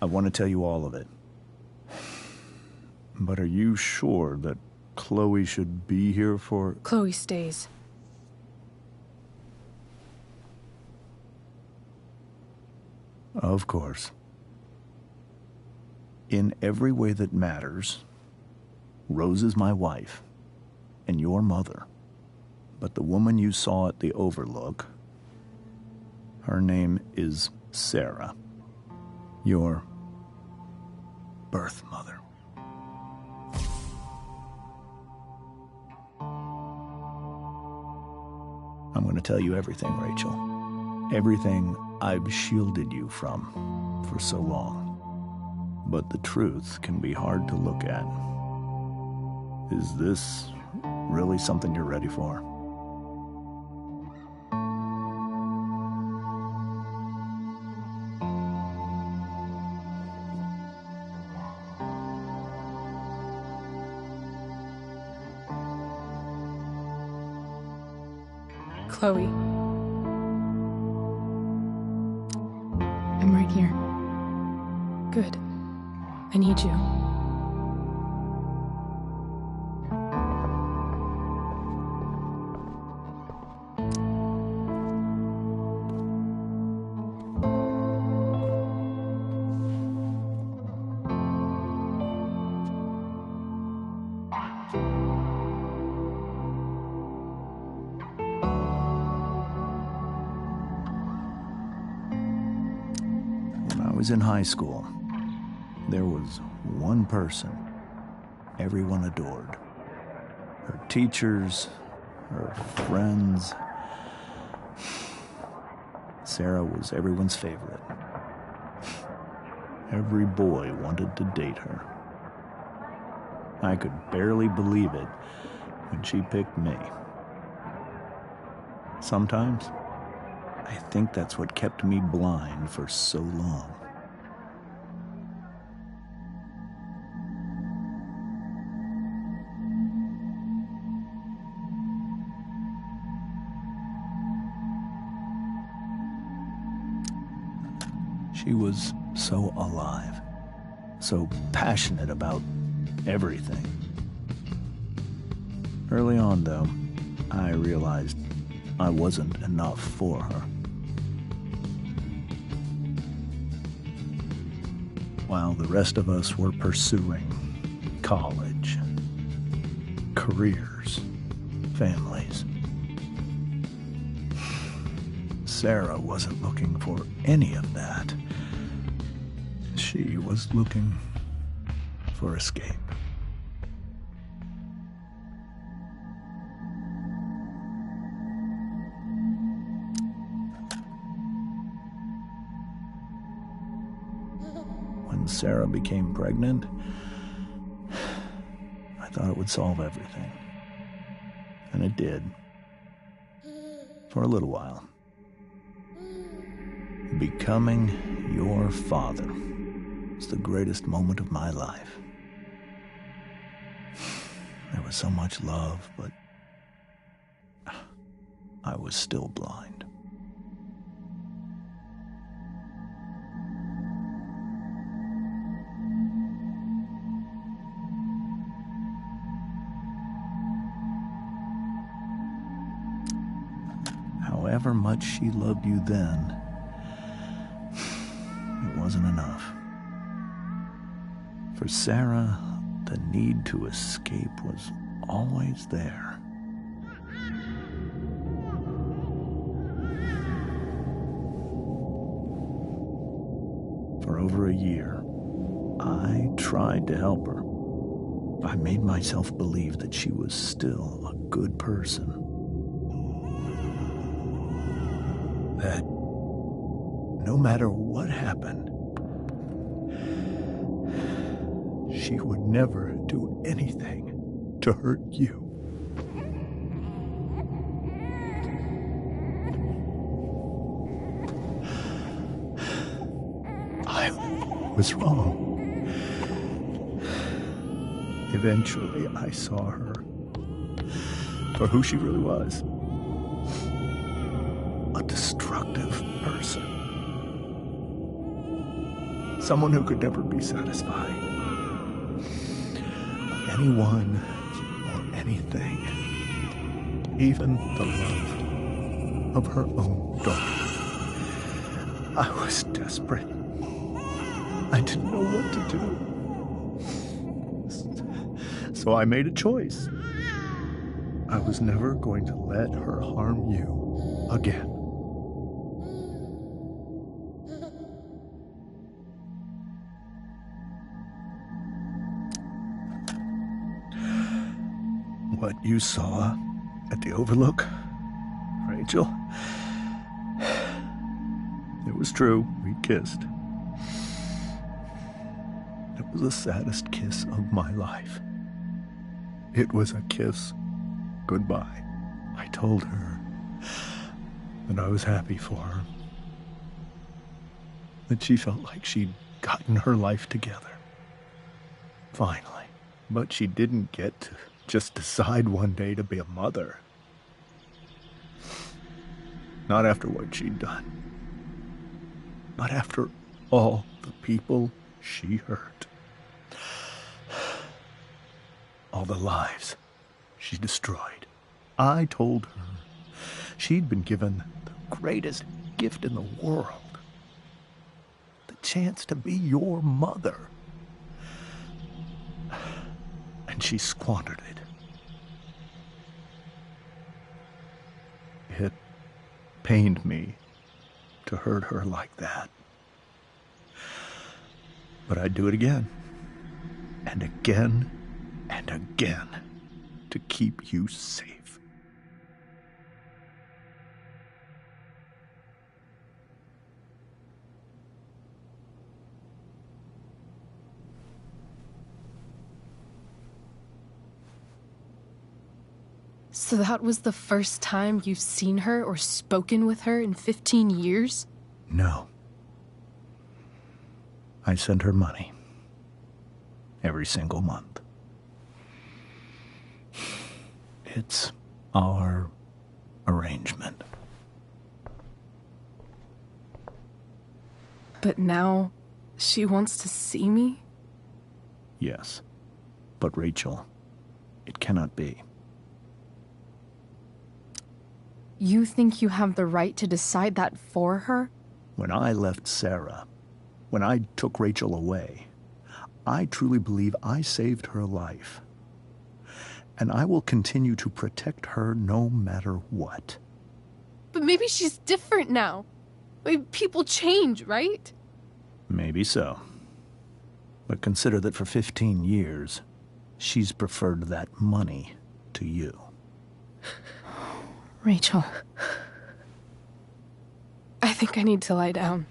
I want to tell you all of it. But are you sure that Chloe should be here for... Chloe stays. Of course. In every way that matters, Rose is my wife, and your mother. But the woman you saw at the Overlook, her name is Sarah, your birth mother. I'm going to tell you everything, Rachel. Everything I've shielded you from for so long. But the truth can be hard to look at. Is this really something you're ready for? Chloe. I'm right here. Good. I need you. When I was in high school, there was one person everyone adored. Her teachers, her friends. Sarah was everyone's favorite. Every boy wanted to date her. I could barely believe it when she picked me. Sometimes, I think that's what kept me blind for so long. She was so alive, so passionate about everything. Early on, though, I realized I wasn't enough for her. While the rest of us were pursuing college, careers, families, Sarah wasn't looking for any of that. She was looking for escape. When Sarah became pregnant, I thought it would solve everything. And it did. For a little while. Becoming your father was the greatest moment of my life. There was so much love, but I was still blind. However much she loved you then, it wasn't enough. For Sarah, the need to escape was always there. For over a year, I tried to help her. I made myself believe that she was still a good person. That no matter what happened, she would never do anything to hurt you. I was wrong. Eventually, I saw her for who she really was. A destructive person. Someone who could never be satisfied by anyone or anything, even the love of her own daughter. I was desperate. I didn't know what to do. So I made a choice. I was never going to let her harm you again. What you saw at the Overlook, Rachel, it was true. We kissed. It was the saddest kiss of my life. It was a kiss goodbye. I told her that I was happy for her, that she felt like she'd gotten her life together. Finally. But she didn't get to just decide one day to be a mother. Not after what she'd done. Not after all the people she hurt. All the lives she destroyed. I told her she'd been given the greatest gift in the world. The chance to be your mother. And she squandered it. It pained me to hurt her like that. But I'd do it again, and again, and again, to keep you safe. So that was the first time you've seen her or spoken with her in 15 years? No. I sent her money. Every single month. It's our arrangement. But now she wants to see me? Yes. But Rachel, it cannot be. You think you have the right to decide that for her? When I left Sarah, when I took Rachel away, I truly believe I saved her life. And I will continue to protect her no matter what. But maybe she's different now. People change, right? Maybe so. But consider that for 15 years, she's preferred that money to you. Rachel. I think I need to lie down.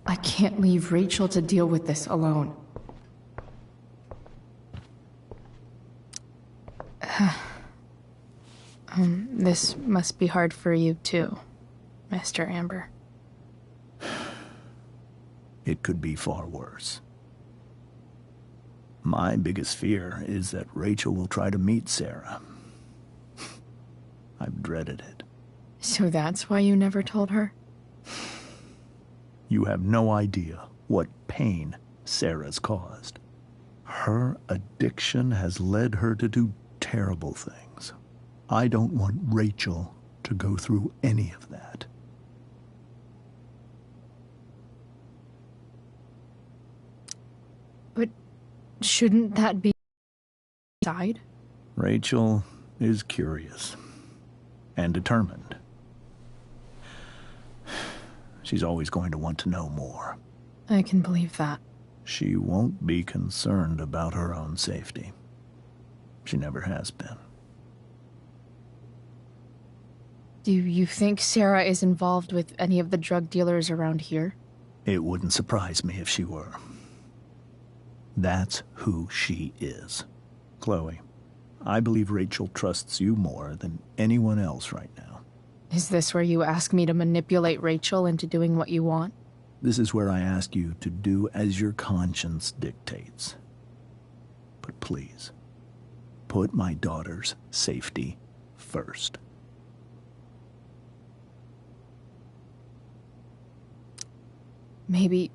I can't leave Rachel to deal with this alone. This must be hard for you too, Mr. Amber. It could be far worse. My biggest fear is that Rachel will try to meet Sarah. I've dreaded it. So that's why you never told her? You have no idea what pain Sarah's caused. Her addiction has led her to do terrible things. I don't want Rachel to go through any of that. But shouldn't that be side? Rachel is curious and determined. She's always going to want to know more. I can believe that. She won't be concerned about her own safety. She never has been. Do you think Sarah is involved with any of the drug dealers around here? It wouldn't surprise me if she were. That's who she is. Chloe, I believe Rachel trusts you more than anyone else right now. Is this where you ask me to manipulate Rachel into doing what you want? This is where I ask you to do as your conscience dictates. But please, put my daughter's safety first. Maybe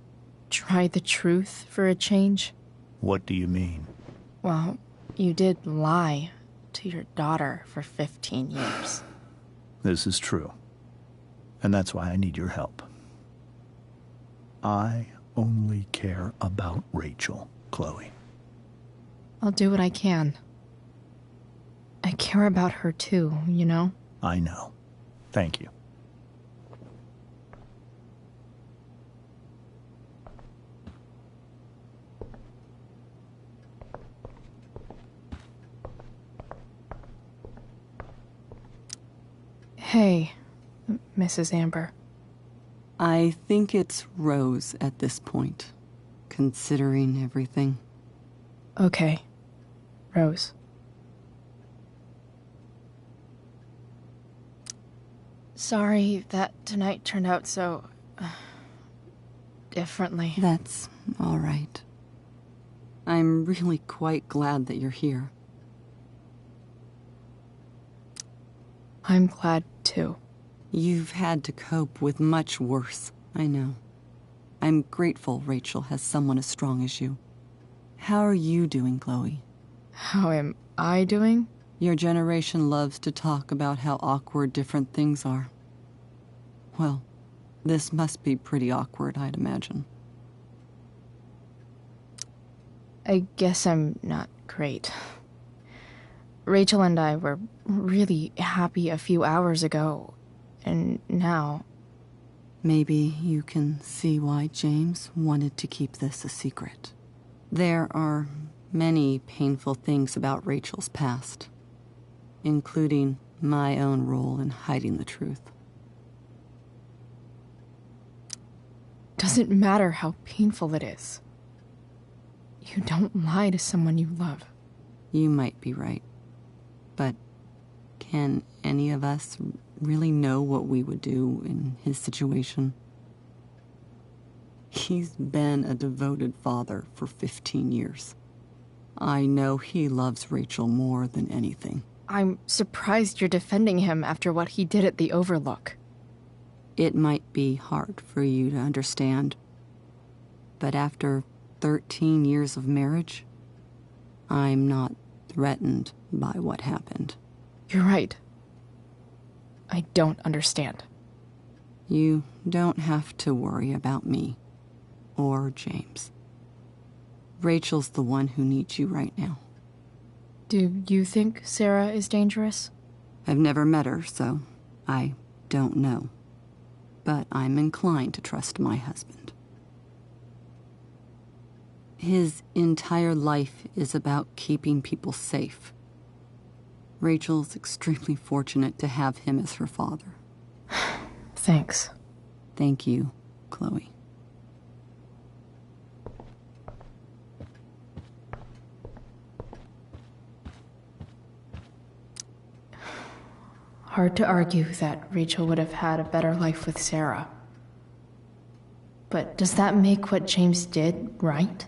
try the truth for a change? What do you mean? Well, you did lie to your daughter for 15 years. This is true. And that's why I need your help. I only care about Rachel, Chloe. I'll do what I can. I care about her too, you know? I know. Thank you. Hey, Mrs. Amber. I think it's Rose at this point, considering everything. Okay, Rose. Sorry that tonight turned out so... differently. That's all right. I'm really quite glad that you're here. I'm glad too. You've had to cope with much worse, I know. I'm grateful Rachel has someone as strong as you. How are you doing, Chloe? How am I doing? Your generation loves to talk about how awkward different things are. Well, this must be pretty awkward, I'd imagine. I guess I'm not great. Rachel and I were really happy a few hours ago, and now... Maybe you can see why James wanted to keep this a secret. There are many painful things about Rachel's past, including my own role in hiding the truth. Doesn't matter how painful it is. You don't lie to someone you love. You might be right. But can any of us really know what we would do in his situation? He's been a devoted father for 15 years. I know he loves Rachel more than anything. I'm surprised you're defending him after what he did at the Overlook. It might be hard for you to understand, but after 13 years of marriage, I'm not threatened by what happened. You're right. I don't understand. You don't have to worry about me or James. Rachel's the one who needs you right now. Do you think Sarah is dangerous? I've never met her, so I don't know. But I'm inclined to trust my husband. His entire life is about keeping people safe. Rachel's extremely fortunate to have him as her father. Thanks. Thank you, Chloe. Hard to argue that Rachel would have had a better life with Sarah. But does that make what James did right?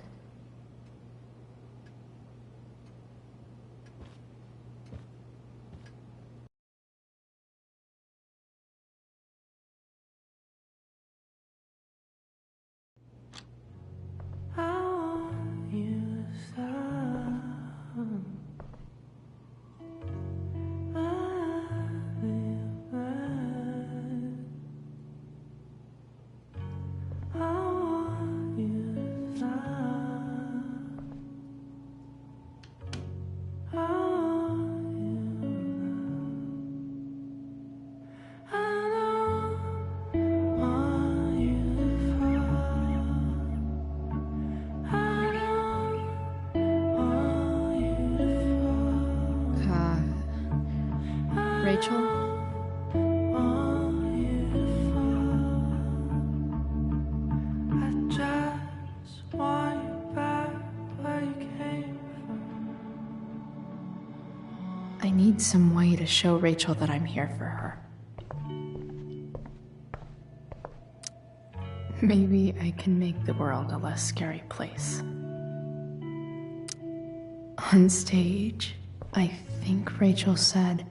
Rachel? I need some way to show Rachel that I'm here for her. Maybe I can make the world a less scary place. On stage, I think Rachel said,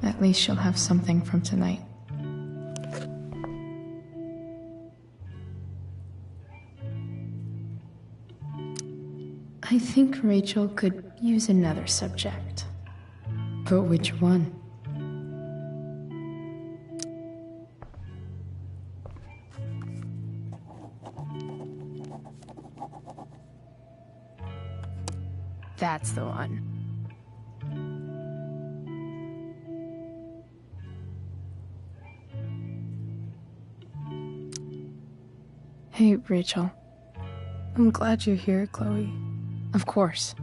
at least she'll have something from tonight. I think Rachel could use another subject. But which one? That's the one. Hey, Rachel. I'm glad you're here, Chloe. Of course.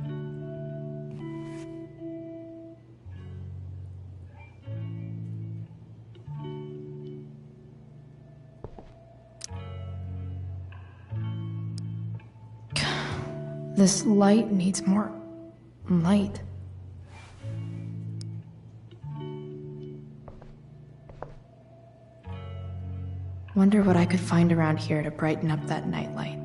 This light needs more light. Wonder what I could find around here to brighten up that nightlight.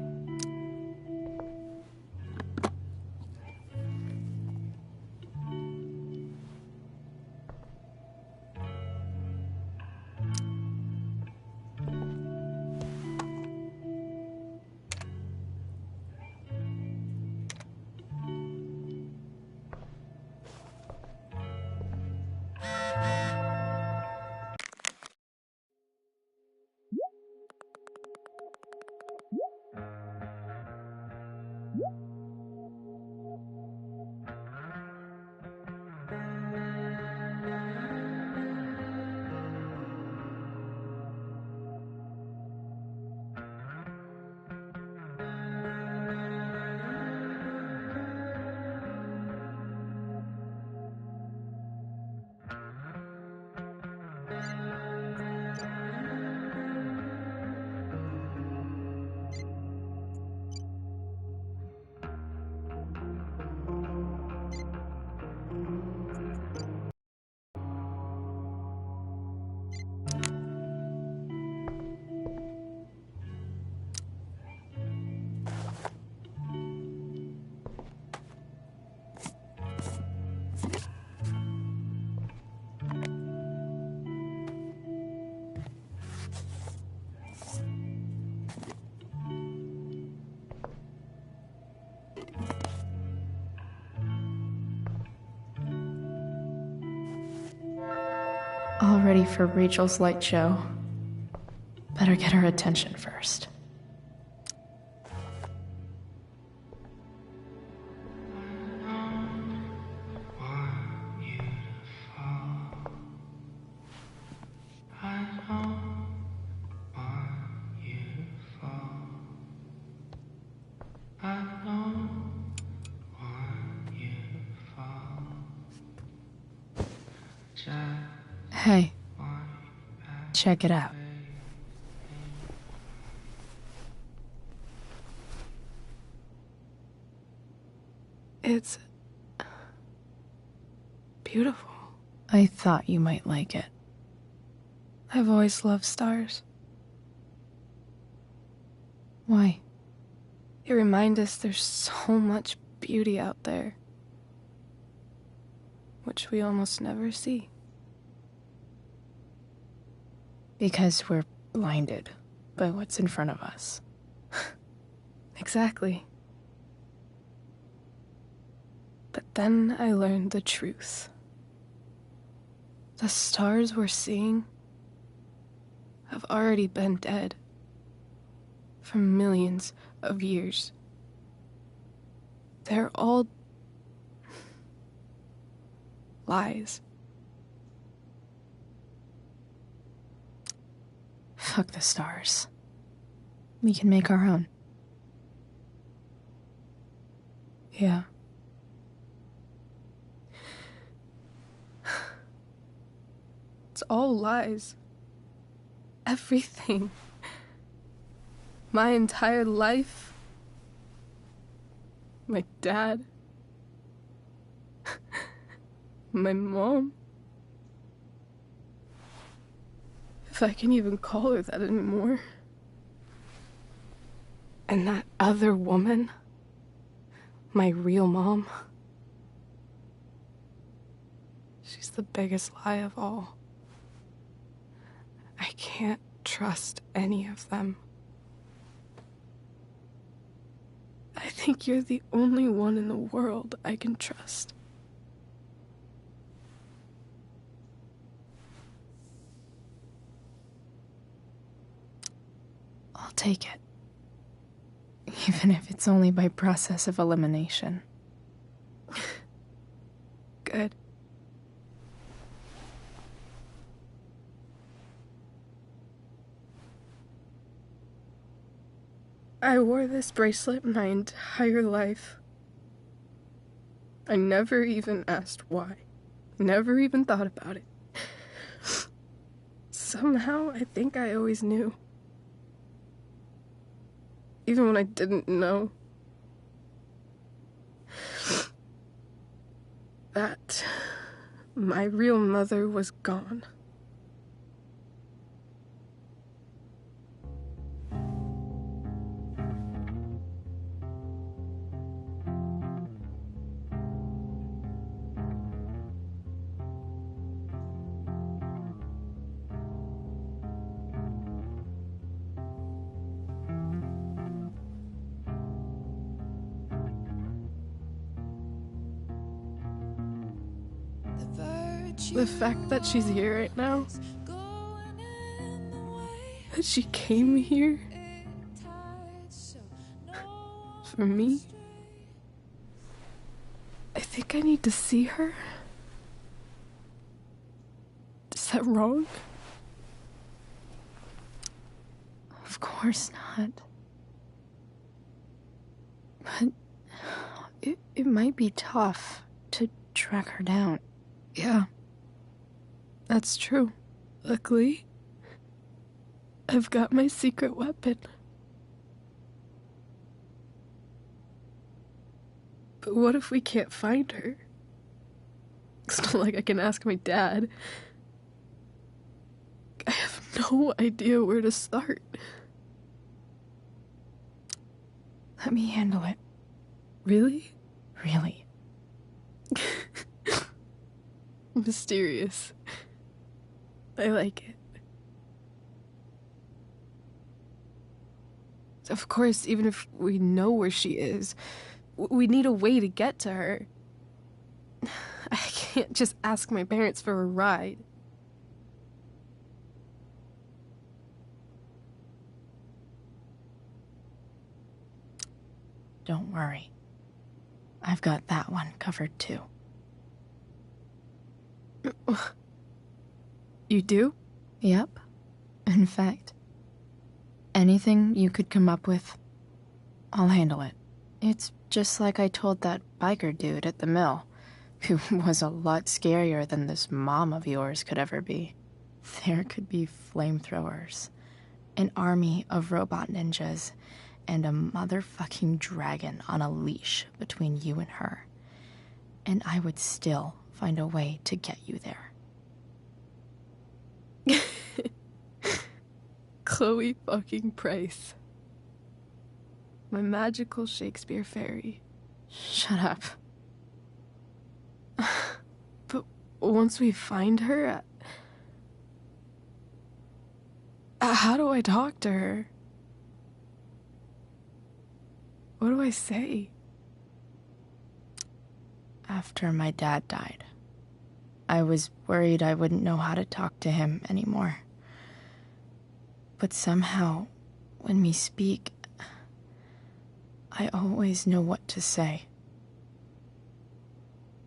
All ready for Rachel's light show. Better get her attention first. Hey, check it out. It's beautiful. I thought you might like it. I've always loved stars. Why? They remind us there's so much beauty out there, which we almost never see. Because we're blinded by what's in front of us. Exactly. But then I learned the truth. The stars we're seeing have already been dead for millions of years. They're all lies. Fuck the stars. We can make our own. Yeah. It's all lies. Everything. My entire life. My dad. My mom. If I can even call her that anymore. And that other woman. My real mom. She's the biggest lie of all. I can't trust any of them. I think you're the only one in the world I can trust. I'll take it. Even if it's only by process of elimination. Good. I wore this bracelet my entire life. I never even asked why. Never even thought about it. Somehow, I think I always knew. Even when I didn't know. That my real mother was gone. The fact that she's here right now, that she came here for me, I think I need to see her. Is that wrong? Of course not. But it might be tough to track her down. Yeah. That's true. Luckily, I've got my secret weapon. But what if we can't find her? It's not like I can ask my dad. I have no idea where to start. Let me handle it. Really? Really. Mysterious. I like it. Of course, even if we know where she is, we need a way to get to her. I can't just ask my parents for a ride. Don't worry. I've got that one covered too. You do? Yep. In fact, anything you could come up with, I'll handle it. It's just like I told that biker dude at the mill, who was a lot scarier than this mom of yours could ever be. There could be flamethrowers, an army of robot ninjas, and a motherfucking dragon on a leash between you and her. And I would still find a way to get you there. Chloe fucking Price. My magical Shakespeare fairy. Shut up. But once we find her, how do I talk to her? What do I say? After my dad died, I was worried I wouldn't know how to talk to him anymore. But somehow, when we speak, I always know what to say.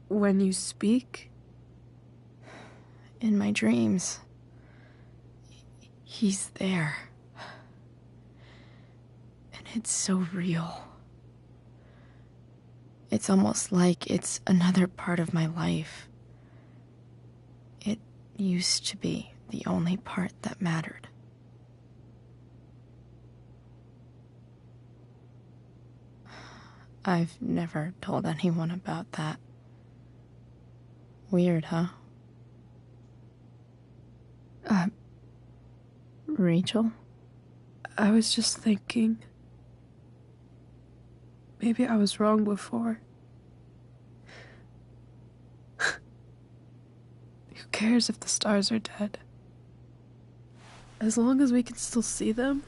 When you speak? In my dreams. He's there. And it's so real. It's almost like it's another part of my life. It used to be the only part that mattered. I've never told anyone about that. Weird, huh? Rachel? I was just thinking. Maybe I was wrong before. Who cares if the stars are dead? As long as we can still see them,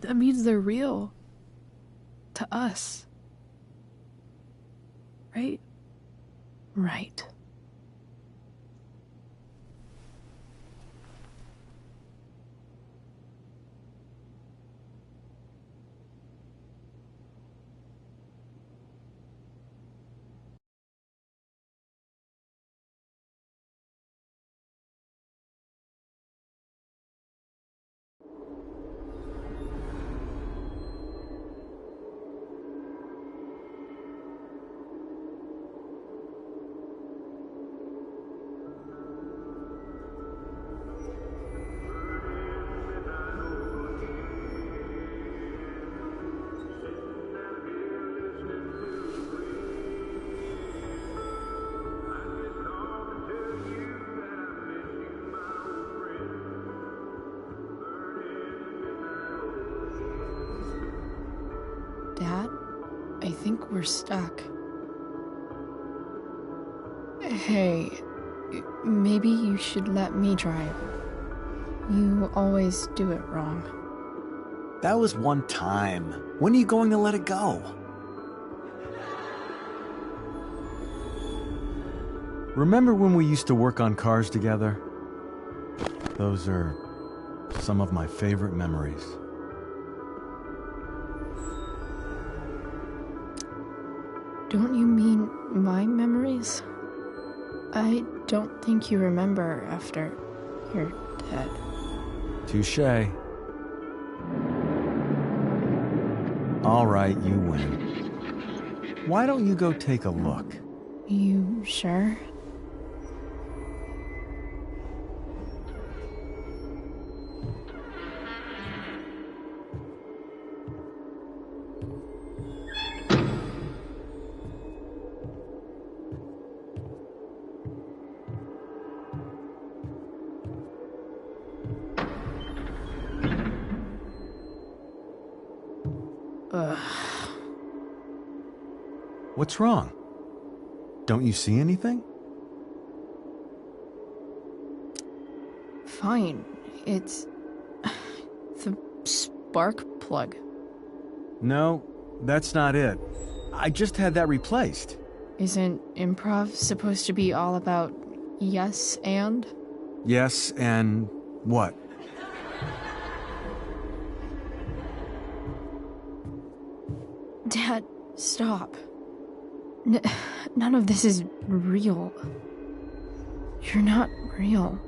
that means they're real. To us. Right? Right. Dad, I think we're stuck. Hey, maybe you should let me drive. You always do it wrong. That was one time. When are you going to let it go? Remember when we used to work on cars together? Those are some of my favorite memories. Don't you mean my memories? I don't think you remember after you're dead. Touché. All right, you win. Why don't you go take a look? You sure? Ugh. What's wrong? Don't you see anything? Fine. It's the spark plug. No, that's not it. I just had that replaced. Isn't improv supposed to be all about yes and? Yes, and what? Dad, stop. None of this is real. You're not real.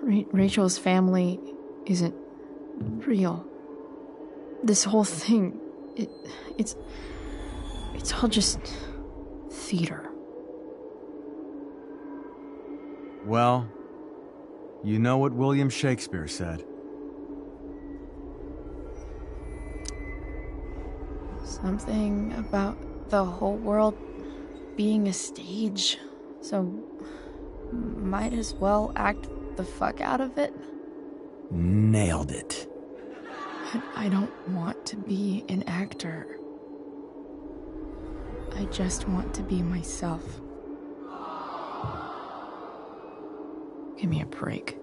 Rachel's family isn't real. This whole thing, it's all just theater. Well, you know what William Shakespeare said. Something about the whole world being a stage, so might as well act the fuck out of it. Nailed it. But I don't want to be an actor. I just want to be myself. Give me a break.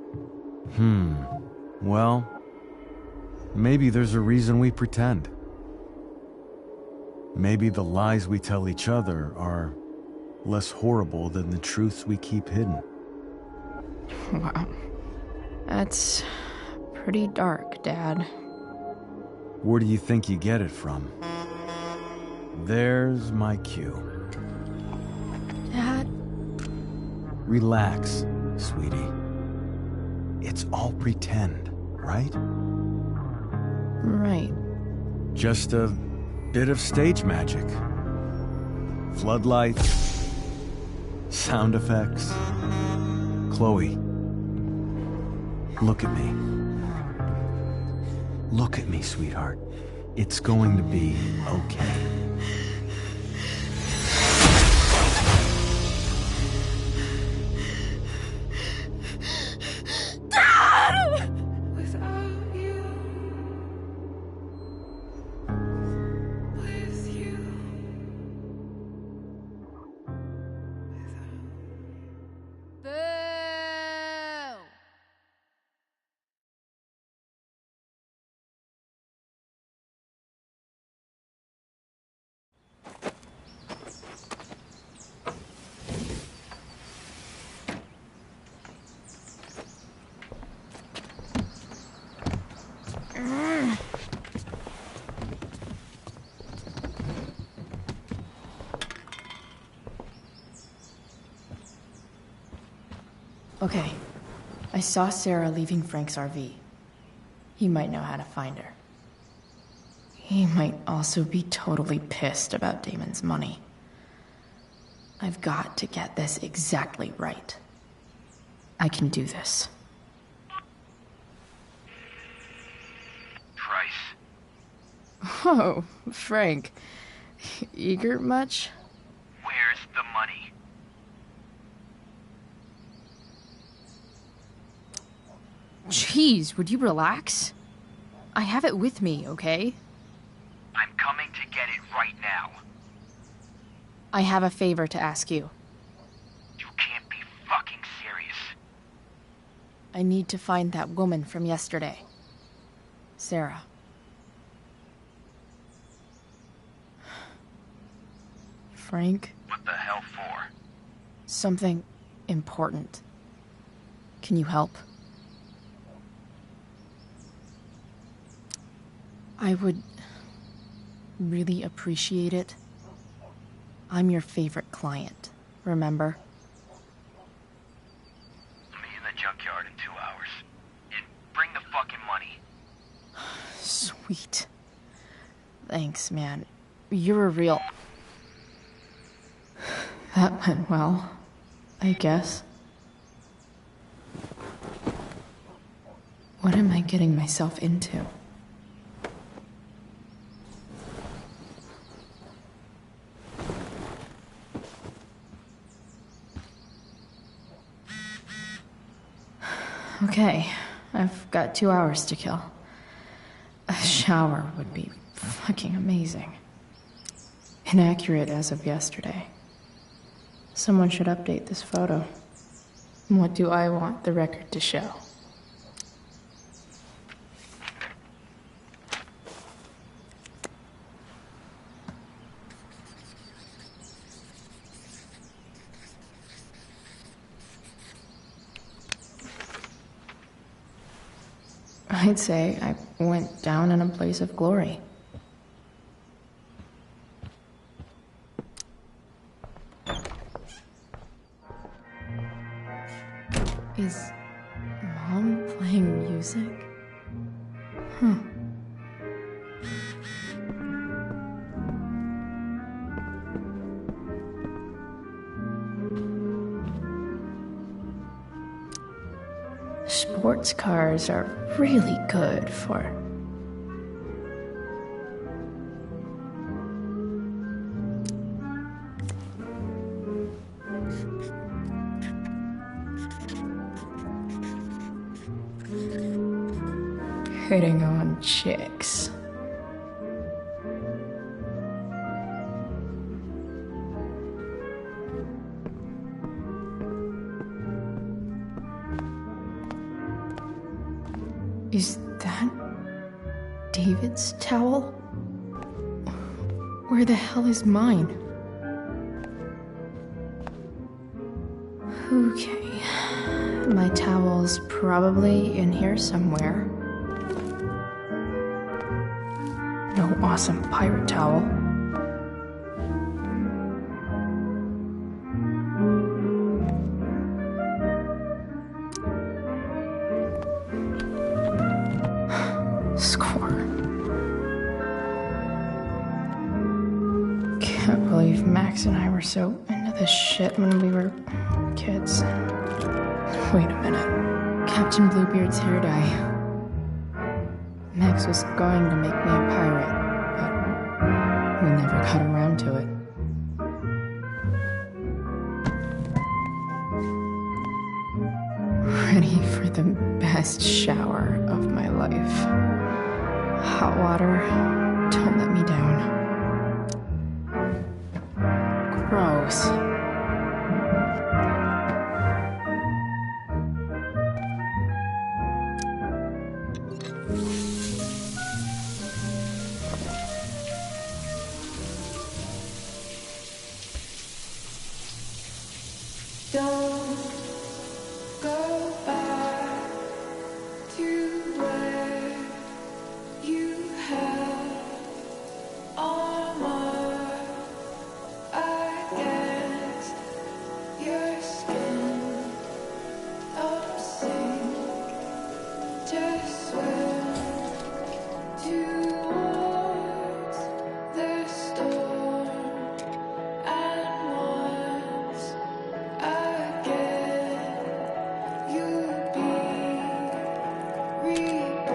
Well, maybe there's a reason we pretend. Maybe the lies we tell each other are less horrible than the truths we keep hidden. Wow. That's pretty dark, Dad. Where do you think you get it from? There's my cue. Dad? Relax, sweetie. It's all pretend, right? Right. Just a bit of stage magic. Floodlights, sound effects. Chloe, look at me. Look at me, sweetheart. It's going to be okay. Okay, I saw Sarah leaving Frank's RV. He might know how to find her. He might also be totally pissed about Damon's money. I've got to get this exactly right. I can do this. Price. Oh, Frank. Eager much? Where's the money? Jeez, would you relax? I have it with me, okay? I'm coming to get it right now. I have a favor to ask you. You can't be fucking serious. I need to find that woman from yesterday. Sarah. Frank? What the hell for? Something important. Can you help? I would really appreciate it. I'm your favorite client, remember? Meet in the junkyard in 2 hours. And bring the fucking money. Sweet. Thanks, man. You're a real... That went well, I guess. What am I getting myself into? Okay, I've got 2 hours to kill. A shower would be fucking amazing. Inaccurate as of yesterday. Someone should update this photo. What do I want the record to show? I'd say I went down in a blaze of glory. Is Mom playing music? Huh. Sports cars are really good for... hitting on chicks. Is that David's towel? Where the hell is mine? Okay, my towel's probably in here somewhere. No awesome pirate towel. Can't believe Max and I were so into this shit when we were kids. Wait a minute. Captain Bluebeard's hair dye. Max was going to make me a pirate, but we never got around to it. Ready for the best shower of my life. Hot water, don't let me down. Gross. Don't go back to where you had armor against your skin. Don't sink, just swim towards the storm. And once again, you'll be reborn,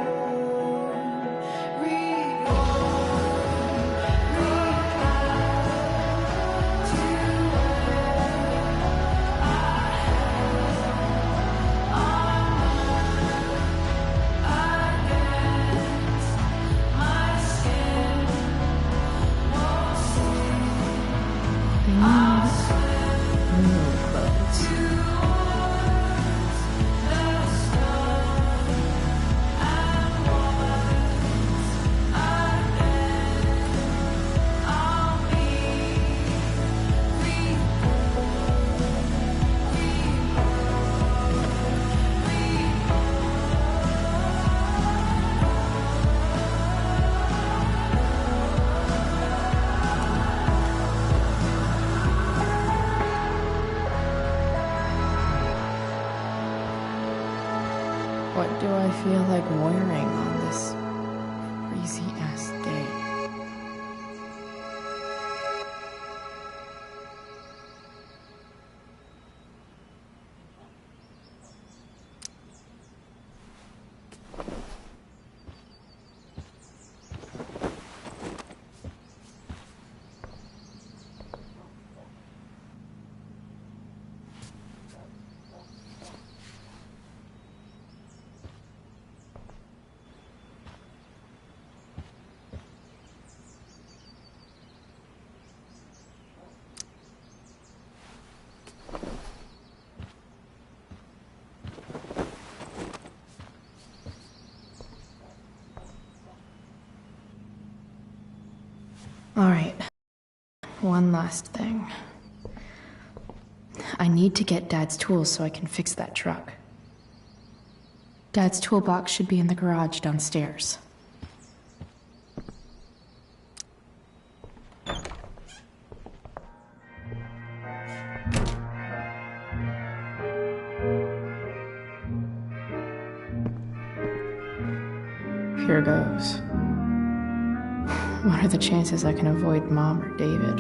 What do I feel like wearing on this crazy ass day? All right, one last thing. I need to get Dad's tools so I can fix that truck. Dad's toolbox should be in the garage downstairs. Here goes. What are the chances I can avoid Mom or David?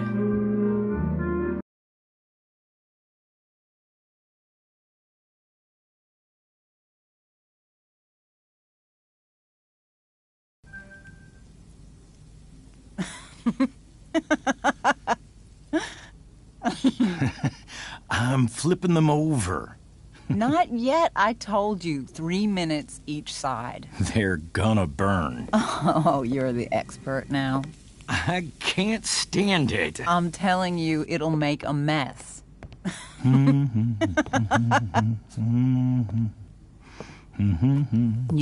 I'm flipping them over. Not yet. I told you, 3 minutes each side. They're gonna burn. Oh, you're the expert now. I can't stand it. I'm telling you, it'll make a mess. You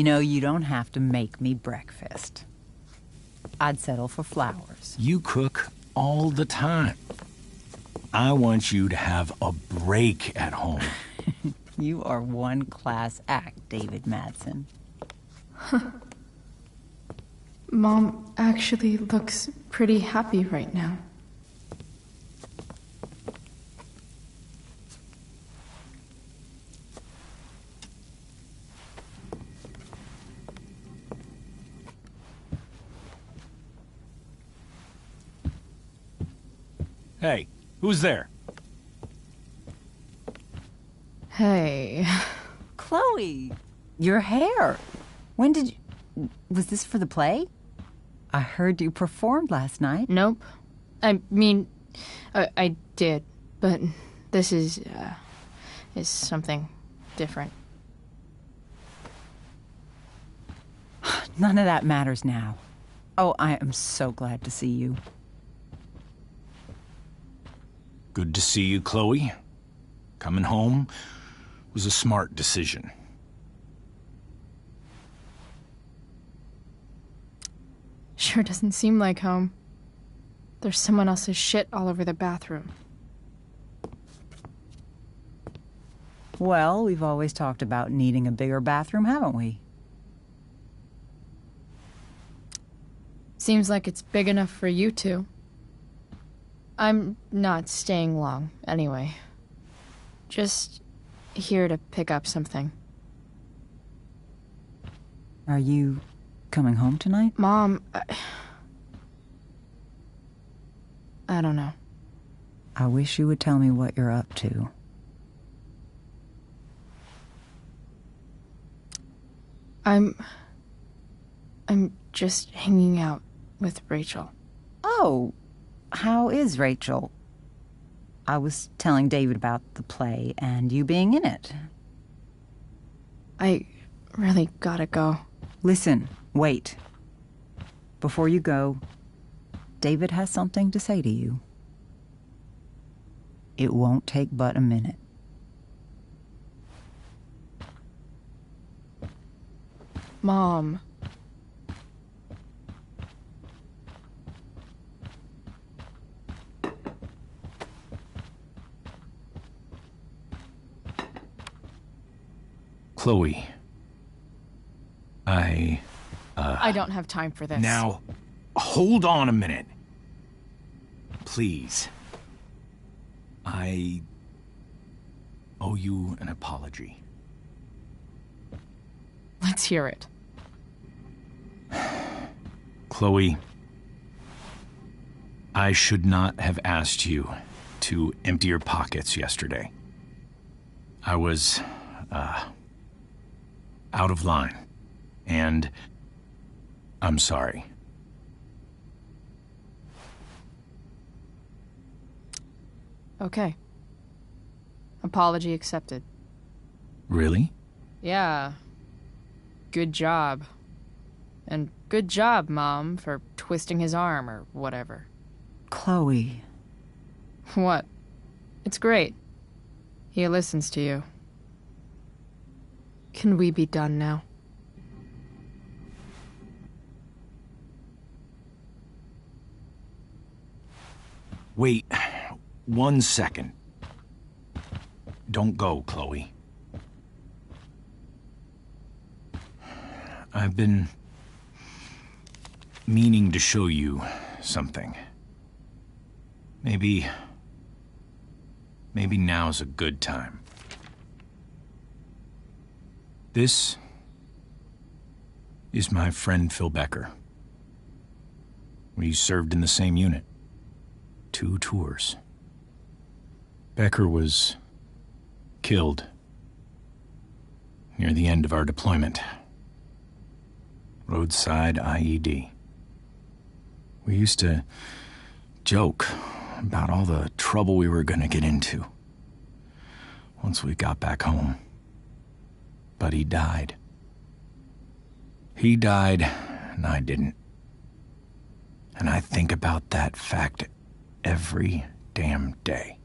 know, you don't have to make me breakfast. I'd settle for flowers. You cook all the time. I want you to have a break at home. You are one class act, David Madsen. Mom actually looks pretty happy right now. Hey, who's there? Hey. Chloe, your hair. When did you... Was this for the play? I heard you performed last night. Nope. I mean, I did, but this is something different. None of that matters now. Oh, I am so glad to see you. Good to see you, Chloe. Coming home was a smart decision. Sure doesn't seem like home. There's someone else's shit all over the bathroom. Well, we've always talked about needing a bigger bathroom, haven't we? Seems like it's big enough for you two. I'm not staying long, anyway. Just here to pick up something. Are you coming home tonight? Mom, I don't know. I wish you would tell me what you're up to. I'm just hanging out with Rachel. Oh, how is Rachel? I was telling David about the play and you being in it. I really gotta go. Listen, wait. Before you go, David has something to say to you. It won't take but a minute. Mom. Chloe. I don't have time for this. Now, hold on a minute. Please. I owe you an apology. Let's hear it. Chloe, I should not have asked you to empty your pockets yesterday. I was, out of line, and I'm sorry. Okay. Apology accepted. Really? Yeah. Good job. And good job, Mom, for twisting his arm or whatever. Chloe. What? It's great. He listens to you. Can we be done now? Wait 1 second. Don't go, Chloe. I've been meaning to show you something. Maybe now's a good time. This is my friend Phil Becker. We served in the same unit. 2 tours. Becker was killed near the end of our deployment. Roadside IED. We used to joke about all the trouble we were gonna get into once we got back home. But he died. He died, and I didn't. And I think about that fact every damn day.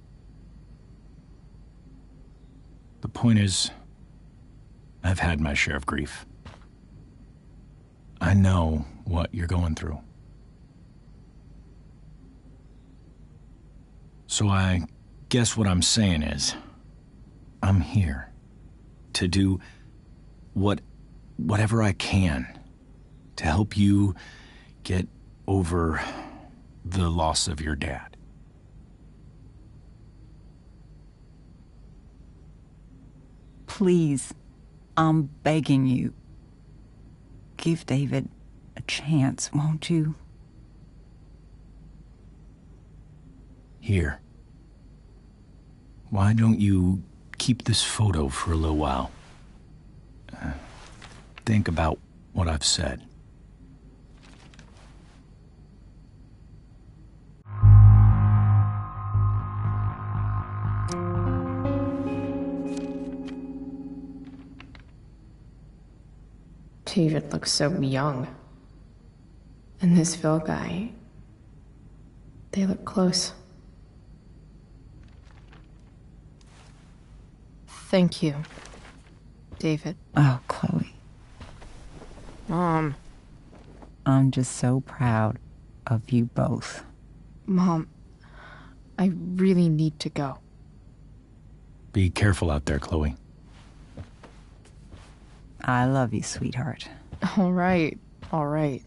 The point is, I've had my share of grief. I know what you're going through. So I guess what I'm saying is, I'm here to do whatever I can to help you get over the loss of your dad. Please, I'm begging you. Give David a chance, won't you? Here. Why don't you keep this photo for a little while? Think about what I've said. David looks so young. And this Phil guy, they look close. Thank you, David. Oh, Chloe. Mom. I'm just so proud of you both. Mom, I really need to go. Be careful out there, Chloe. I love you, sweetheart. All right, all right.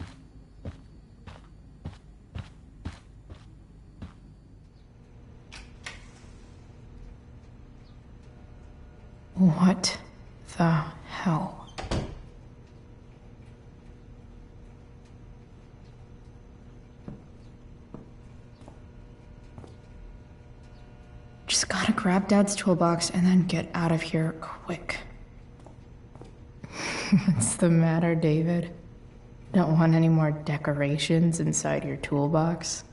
What the hell? Just gotta grab Dad's toolbox and then get out of here quick. What's the matter, David? Don't want any more decorations inside your toolbox?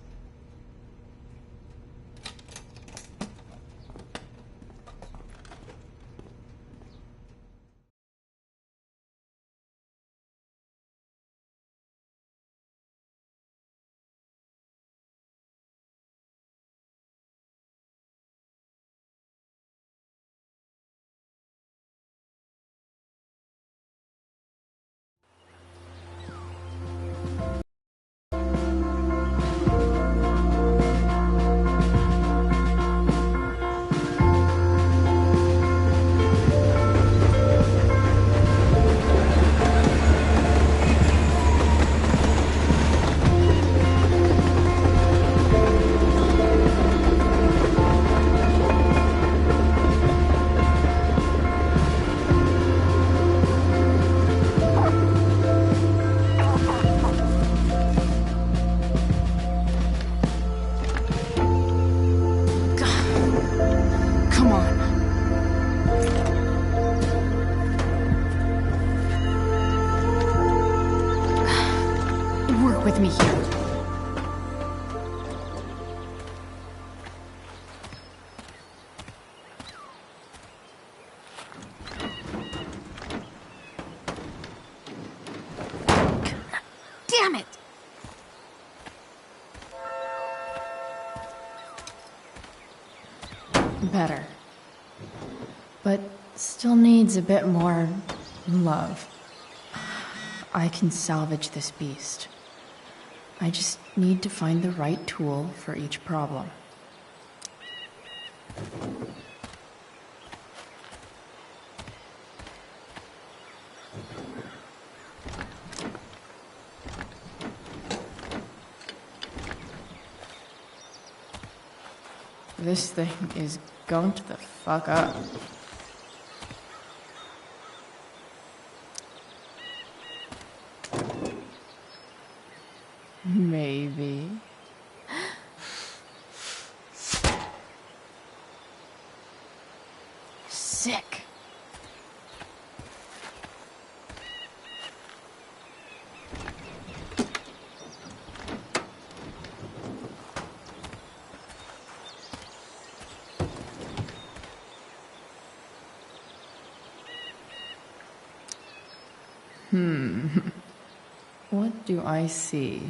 Come on. Work with me here. Damn it! Better. But still needs a bit more love. I can salvage this beast. I just need to find the right tool for each problem. This thing is going to the fuck up. Maybe. Sick. What do I see?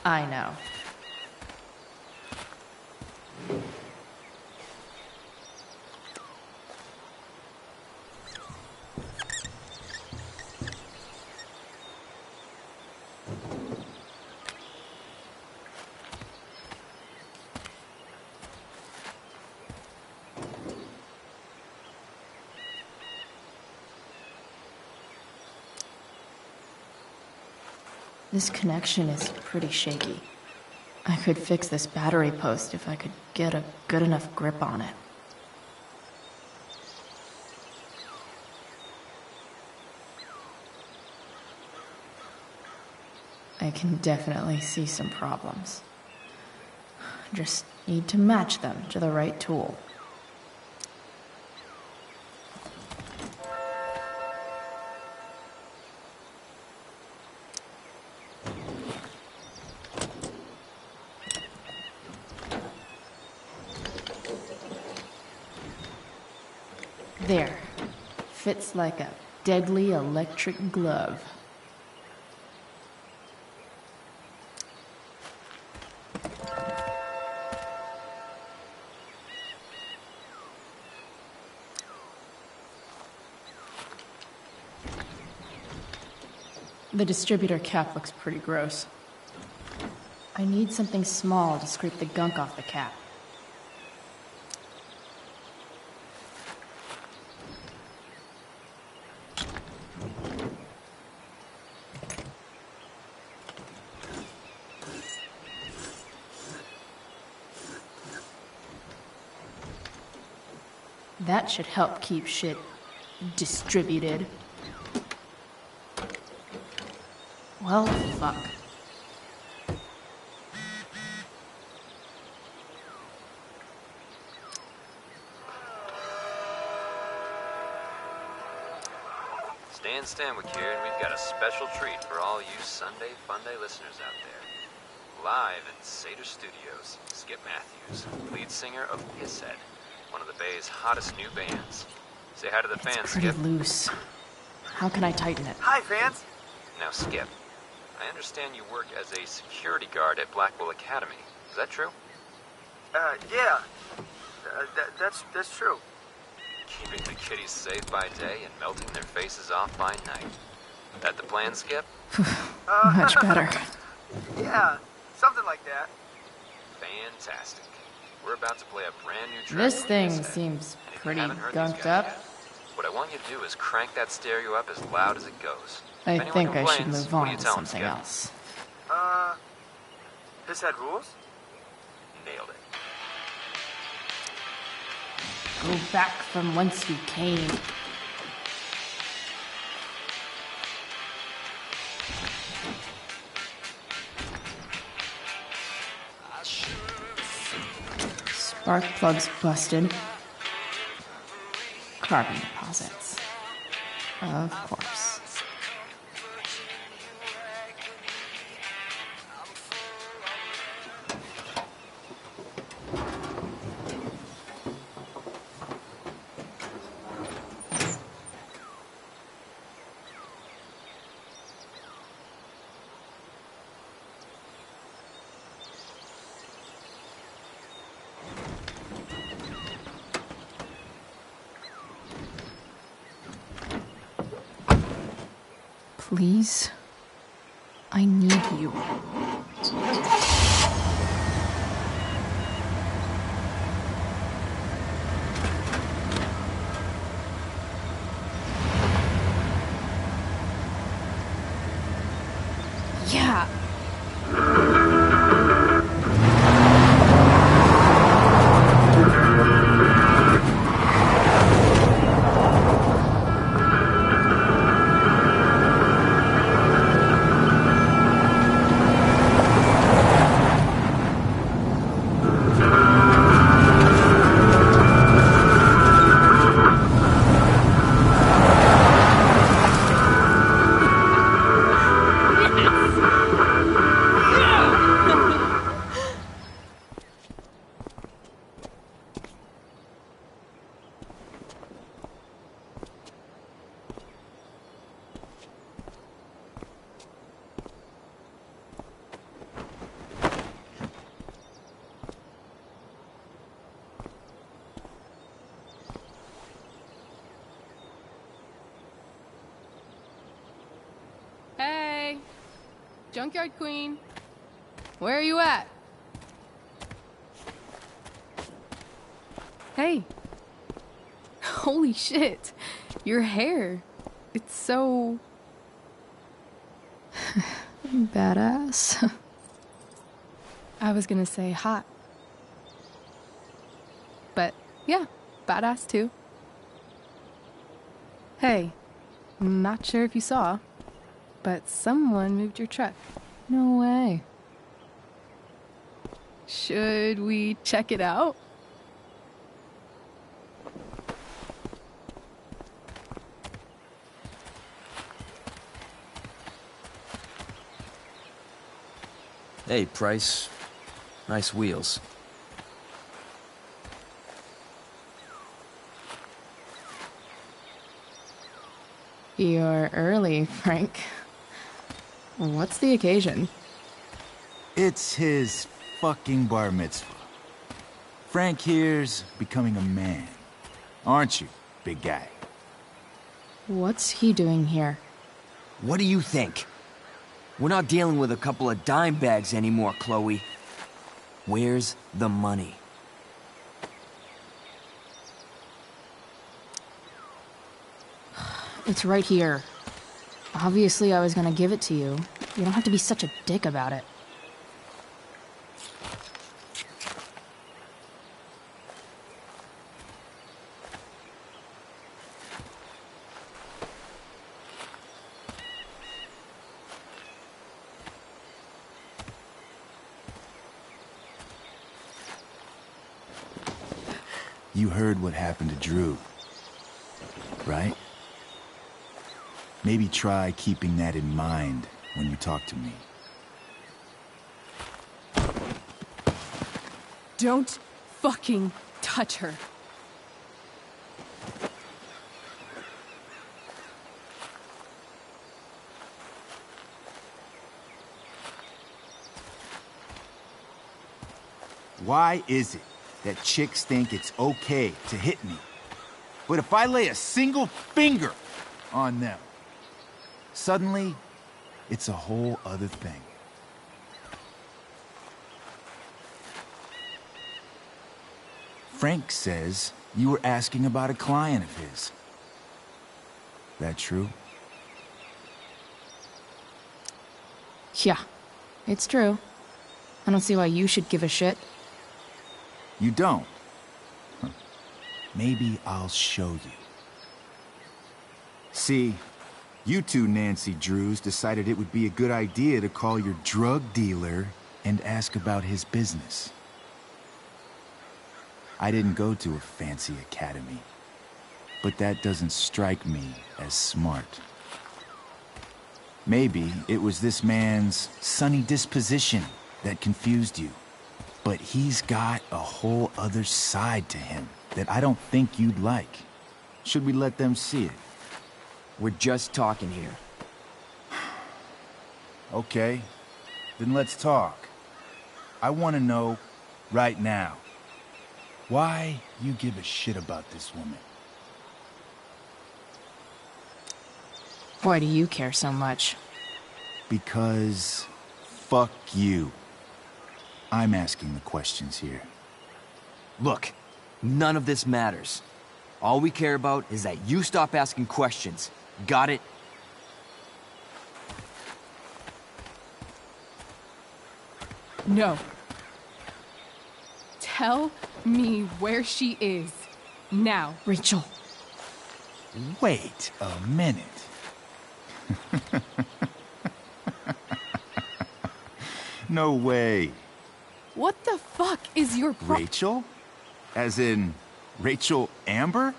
I know. This connection is pretty shaky. I could fix this battery post if I could get a good enough grip on it. I can definitely see some problems. Just need to match them to the right tool. There. Fits like a deadly electric glove. The distributor cap looks pretty gross. I need something small to scrape the gunk off the cap. That should help keep shit distributed. Well, fuck. Stan Stanwyck here, and we've got a special treat for all you Sunday Funday listeners out there. Live in Seder Studios, Skip Matthews, lead singer of Pisshead, one of the Bay's hottest new bands. Say hi to the fans, Pretty Skip. loose. How can I tighten it? Hi, fans. Now, Skip, I understand you work as a security guard at Blackwell Academy. Is that true? Yeah. That's true. Keeping the kiddies safe by day and melting their faces off by night. That the plan, Skip? Much better. Yeah, something like that. Fantastic. We're about to play a brand new track. This from thing Pisshead. seems And if you pretty haven't heard these gunked guys up. yet, what I want you to do is crank that stereo up as loud as it goes. I If anyone think I should complains, move what do on you to tell 'em, something Skip? else. Pisshead rules? Nailed it. Go back from whence you came. Spark plugs busted. Carbon deposits. Of course. Please, I need you. Yeah. Hey, Junkyard Queen, where are you at? Hey, holy shit, your hair, it's so... Badass. I was gonna say hot. But yeah, badass too. Hey, not sure if you saw, but someone moved your truck. No way. Should we check it out? Hey, Price. Nice wheels. You're early, Frank. What's the occasion? It's his fucking bar mitzvah. Frank here's becoming a man. Aren't you, big guy? What's he doing here? What do you think? We're not dealing with a couple of dime bags anymore, Chloe. Where's the money? It's right here. Obviously, I was gonna give it to you. You don't have to be such a dick about it. You heard what happened to Drew, right? Maybe try keeping that in mind when you talk to me. Don't fucking touch her. Why is it that chicks think it's okay to hit me? But if I lay a single finger on them, suddenly, it's a whole other thing. Frank says you were asking about a client of his. That true? Yeah, it's true. I don't see why you should give a shit. You don't? Huh. Maybe I'll show you. See, you two Nancy Drews decided it would be a good idea to call your drug dealer and ask about his business. I didn't go to a fancy academy, but that doesn't strike me as smart. Maybe it was this man's sunny disposition that confused you, but he's got a whole other side to him that I don't think you'd like. Should we let them see it? We're just talking here. Okay, then let's talk. I want to know right now why you give a shit about this woman. Why do you care so much? Because fuck you. I'm asking the questions here. Look, none of this matters. All we care about is that you stop asking questions. Got it? No. Tell me where she is. Now. Rachel. Wait a minute. No way. What the fuck is your Rachel? As in, Rachel Amber?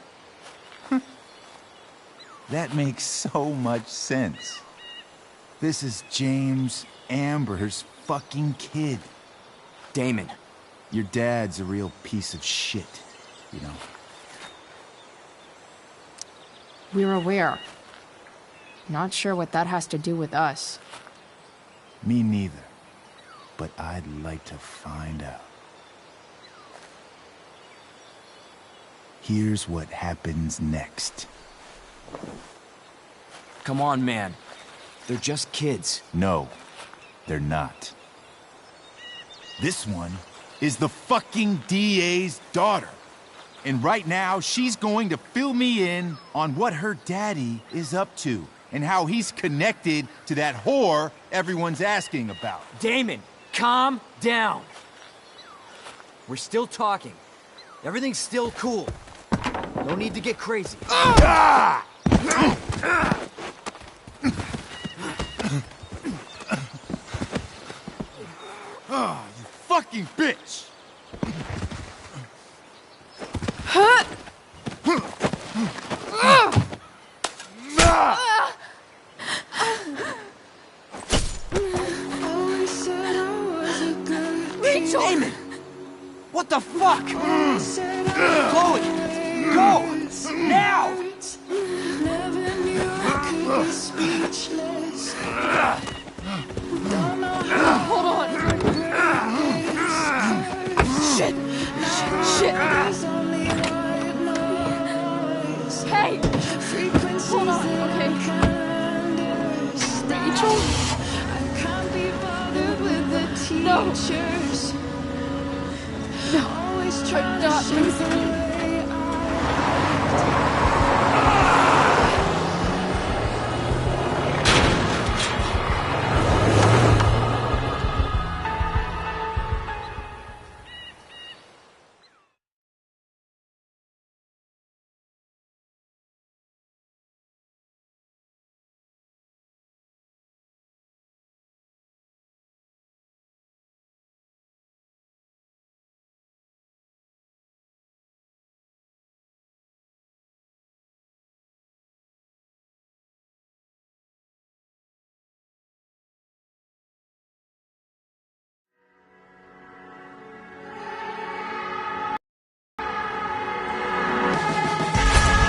That makes so much sense. This is James Amber's fucking kid. Damon. Your dad's a real piece of shit, you know. We're aware. Not sure what that has to do with us. Me neither. But I'd like to find out. Here's what happens next. Come on, man. They're just kids. No, they're not. This one is the fucking DA's daughter. And right now, she's going to fill me in on what her daddy is up to and how he's connected to that whore everyone's asking about. Damon, calm down. We're still talking. Everything's still cool. No need to get crazy. Ah! Ah, you fucking bitch! Rachel! Damon! What the fuck? Chloe! Go! Now! Never knew I could be speechless. Don't know how. Hold on. Shit! Shit! Hey! Hold on, okay. Rachel? I can't be bothered with the teachers. No. Always try I'm to not show losing the you. way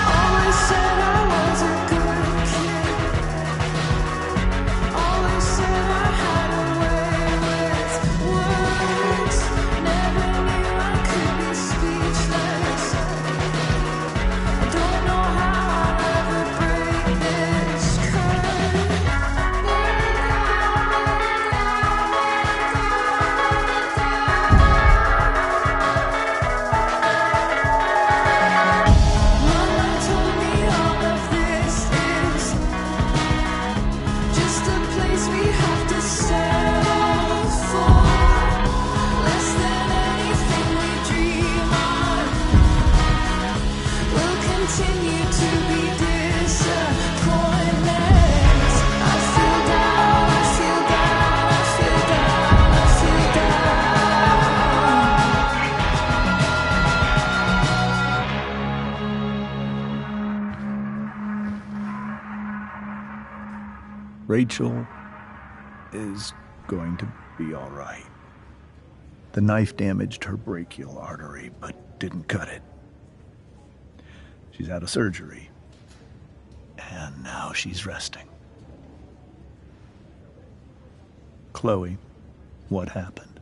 Always said I was a good kid. Always said I had a way with words. Never knew I could be speechless. I don't know how I'll ever break this Mama told me all of this is just a place we have to settle for. Less than anything we dream of. We'll continue to be disappointments. I feel down, I feel down, I feel down, I feel down. Rachel is going to be all right. The knife damaged her brachial artery, but didn't cut it. She's out of surgery, and now she's resting. Chloe, what happened?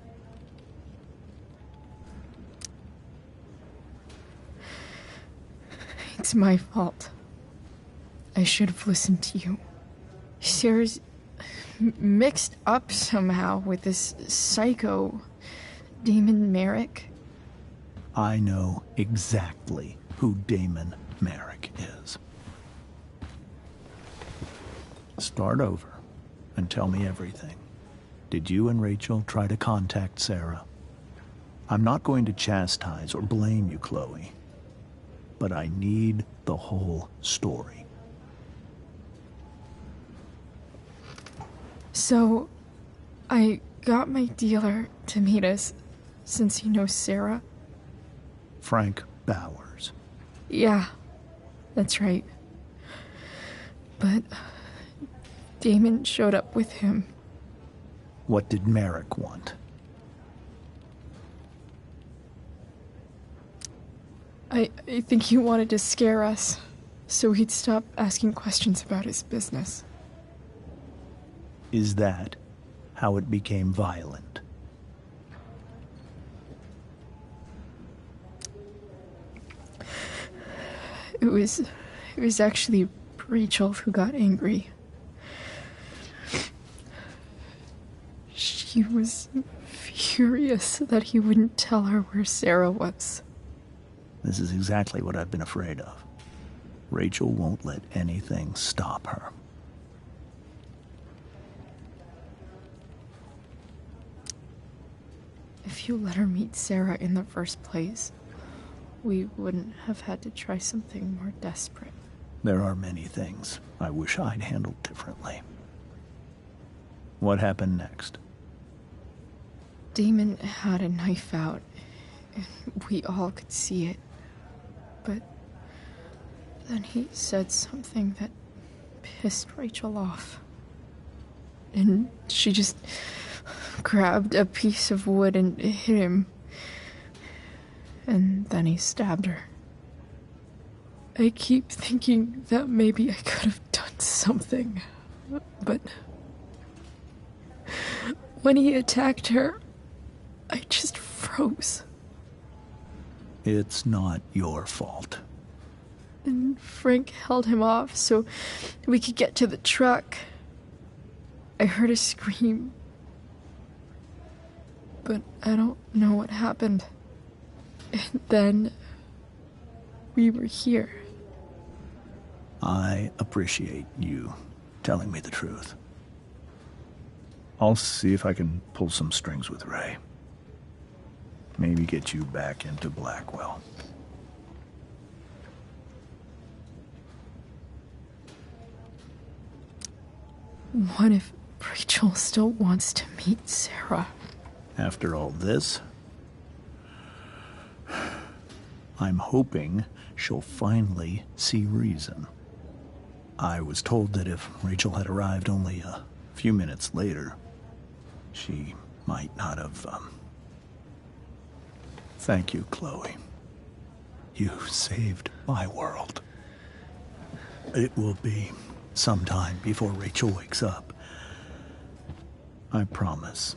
It's my fault. I should have listened to you. Sarah's mixed up somehow with this psycho Damon Merrick. I know exactly who Damon Merrick is. Start over and tell me everything. Did you and Rachel try to contact Sarah? I'm not going to chastise or blame you, Chloe, but I need the whole story. So, I got my dealer to meet us, since he knows Sarah. Frank Bowers. Yeah, that's right. But Damon showed up with him. What did Merrick want? I think he wanted to scare us, so he'd stop asking questions about his business. Is that how it became violent? It was actually Rachel who got angry. She was furious that he wouldn't tell her where Sarah was. This is exactly what I've been afraid of. Rachel won't let anything stop her. If you let her meet Sarah in the first place, we wouldn't have had to try something more desperate. There are many things I wish I'd handled differently. What happened next? Damon had a knife out, and we all could see it. But then he said something that pissed Rachel off. And she just grabbed a piece of wood and hit him. And then he stabbed her. I keep thinking that maybe I could have done something, but when he attacked her, I just froze. It's not your fault. And Frank held him off so we could get to the truck. I heard a scream, but I don't know what happened. And then we were here. I appreciate you telling me the truth. I'll see if I can pull some strings with Ray. Maybe get you back into Blackwell. What if Rachel still wants to meet Sarah? After all this, I'm hoping she'll finally see reason. I was told that if Rachel had arrived only a few minutes later, she might not have, Thank you, Chloe. You saved my world. It will be some time before Rachel wakes up. I promise.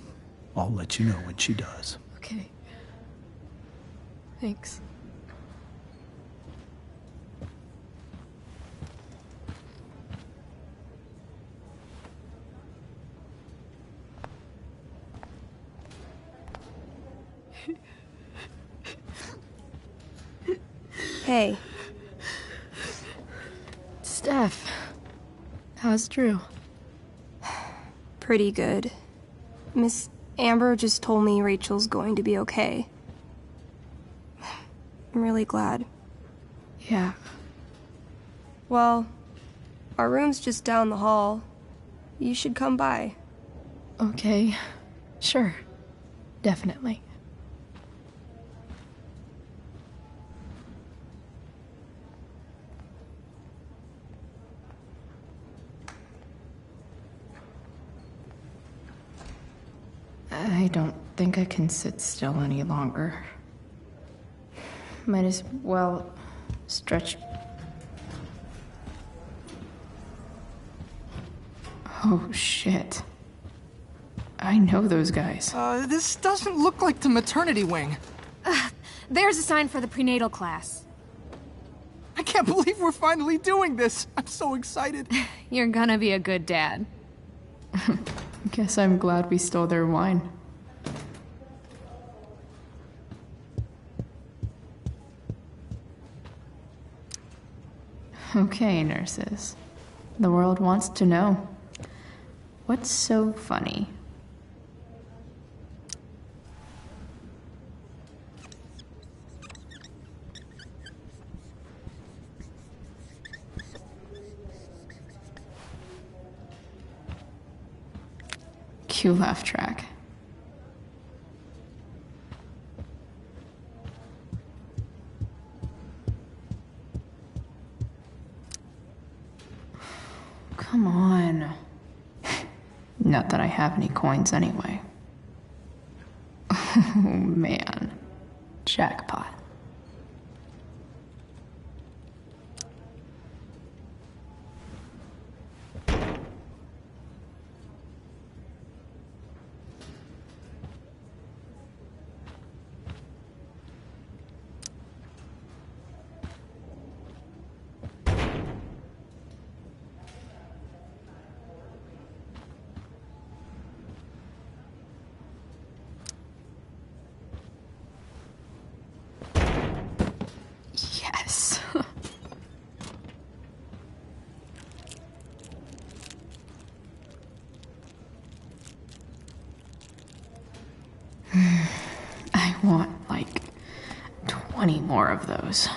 I'll let you know when she does. Okay. Thanks. Hey. Steph. How's Drew? Pretty good. Miss Amber just told me Rachel's going to be okay. I'm really glad. Yeah. Well, our room's just down the hall. You should come by. Okay. Sure. Definitely. I don't think I can sit still any longer. Might as well stretch. Oh, shit. I know those guys. This doesn't look like the maternity wing. There's a sign for the prenatal class. I can't believe we're finally doing this. I'm so excited. You're gonna be a good dad. Guess I'm glad we stole their wine. Okay, nurses. The world wants to know. What's so funny? Cue laugh track. Come on. Not that I have any coins anyway. Oh man. Jackpot. Yes. I want like 20 more of those.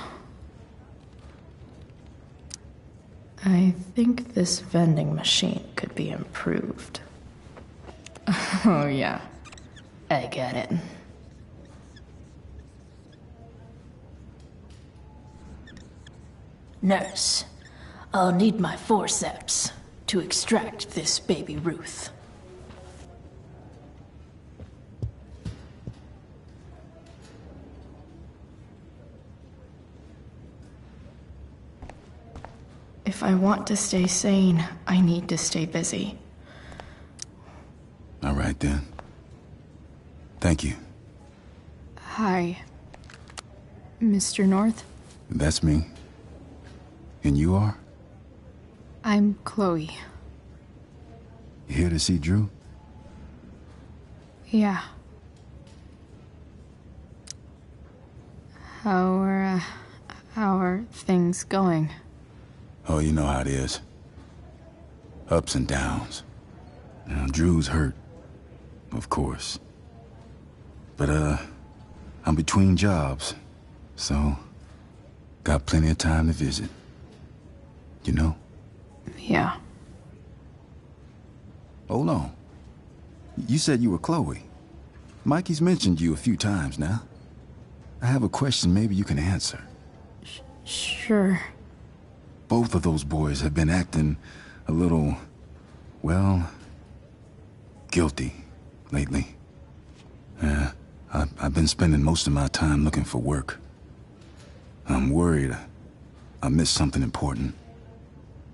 I think this vending machine could be improved. Oh yeah. I get it. Nurse, I'll need my forceps to extract this baby Ruth. If I want to stay sane, I need to stay busy. All right, then. Thank you. Hi, Mr. North. That's me. And you are? I'm Chloe. You here to see Drew? Yeah. How are things going? Oh, you know how it is. Ups and downs. Now, Drew's hurt, of course. But, I'm between jobs, so got plenty of time to visit. You know? Yeah. Hold on. You said you were Chloe. Mikey's mentioned you a few times now. I have a question maybe you can answer. Sure. Both of those boys have been acting a little, well, guilty lately. I've been spending most of my time looking for work. I'm worried I missed something important.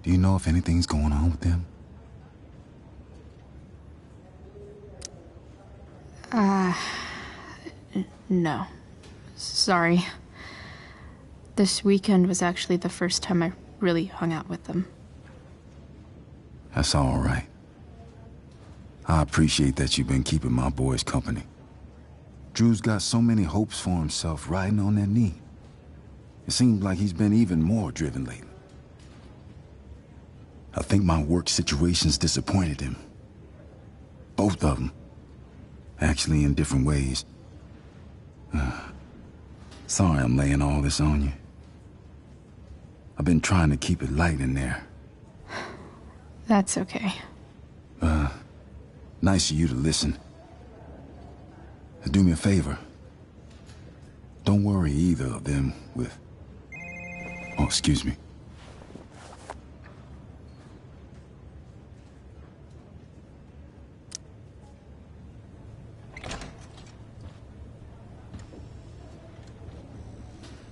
Do you know if anything's going on with them? No. Sorry. This weekend was actually the first time I really hung out with them. That's all right. I appreciate that you've been keeping my boys company. Drew's got so many hopes for himself riding on that knee. It seems like he's been even more driven lately. I think my work situation's disappointed him. Both of them. Actually, in different ways. Sorry I'm laying all this on you. I've been trying to keep it light in there. That's okay. Nice of you to listen. Do me a favor. Don't worry either of them with... Oh, excuse me.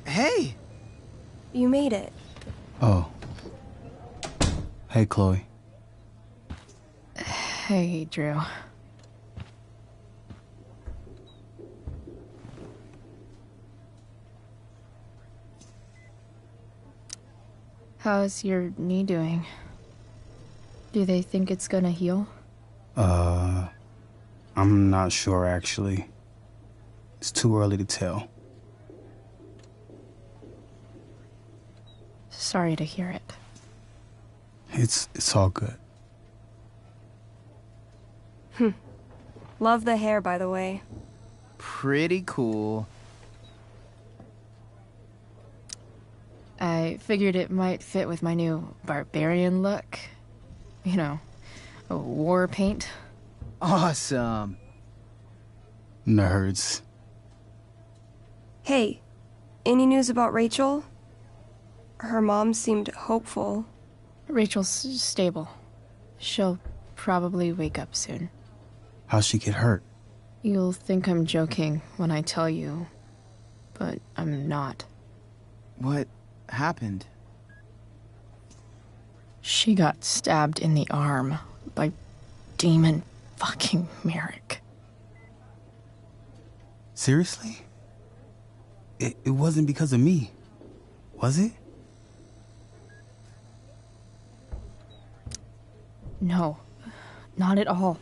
Hey! You made it. Oh. Hey, Chloe. Hey, Drew. How's your knee doing? Do they think it's gonna heal? I'm not sure, actually. It's too early to tell. Sorry to hear it. It's all good. Love the hair, by the way. Pretty cool. I figured it might fit with my new barbarian look. You know, a war paint. Awesome. Nerds. Hey, any news about Rachel? Her mom seemed hopeful. Rachel's stable. She'll probably wake up soon. How'd she get hurt? You'll think I'm joking when I tell you, but I'm not. What happened? She got stabbed in the arm by Demon fucking Merrick. Seriously? It wasn't because of me, was it? No, not at all.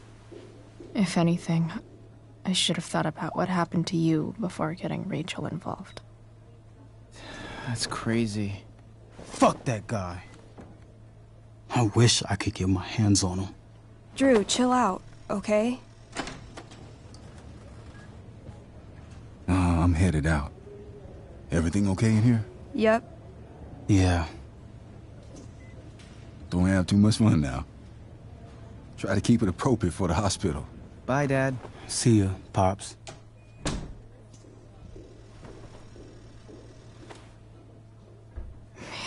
If anything, I should have thought about what happened to you before getting Rachel involved. That's crazy. Fuck that guy. I wish I could get my hands on him. Drew, chill out, okay? I'm headed out. Everything okay in here? Yep. Yeah. Don't have too much fun now. Try to keep it appropriate for the hospital. Bye, Dad. See ya, Pops.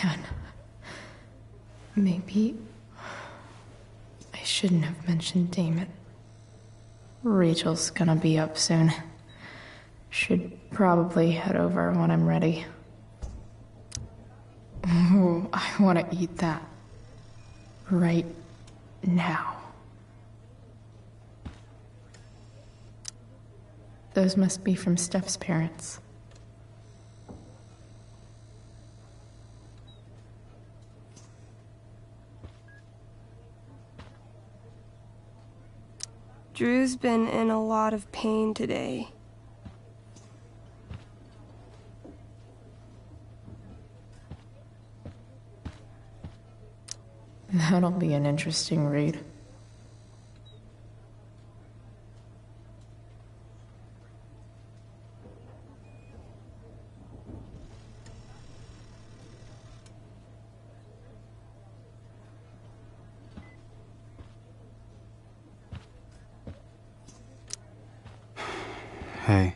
Man. Maybe I shouldn't have mentioned Damon. Rachel's gonna be up soon. Should probably head over when I'm ready. Ooh, I want to eat that. Right now. Those must be from Steph's parents. Drew's been in a lot of pain today. That'll be an interesting read. Hey.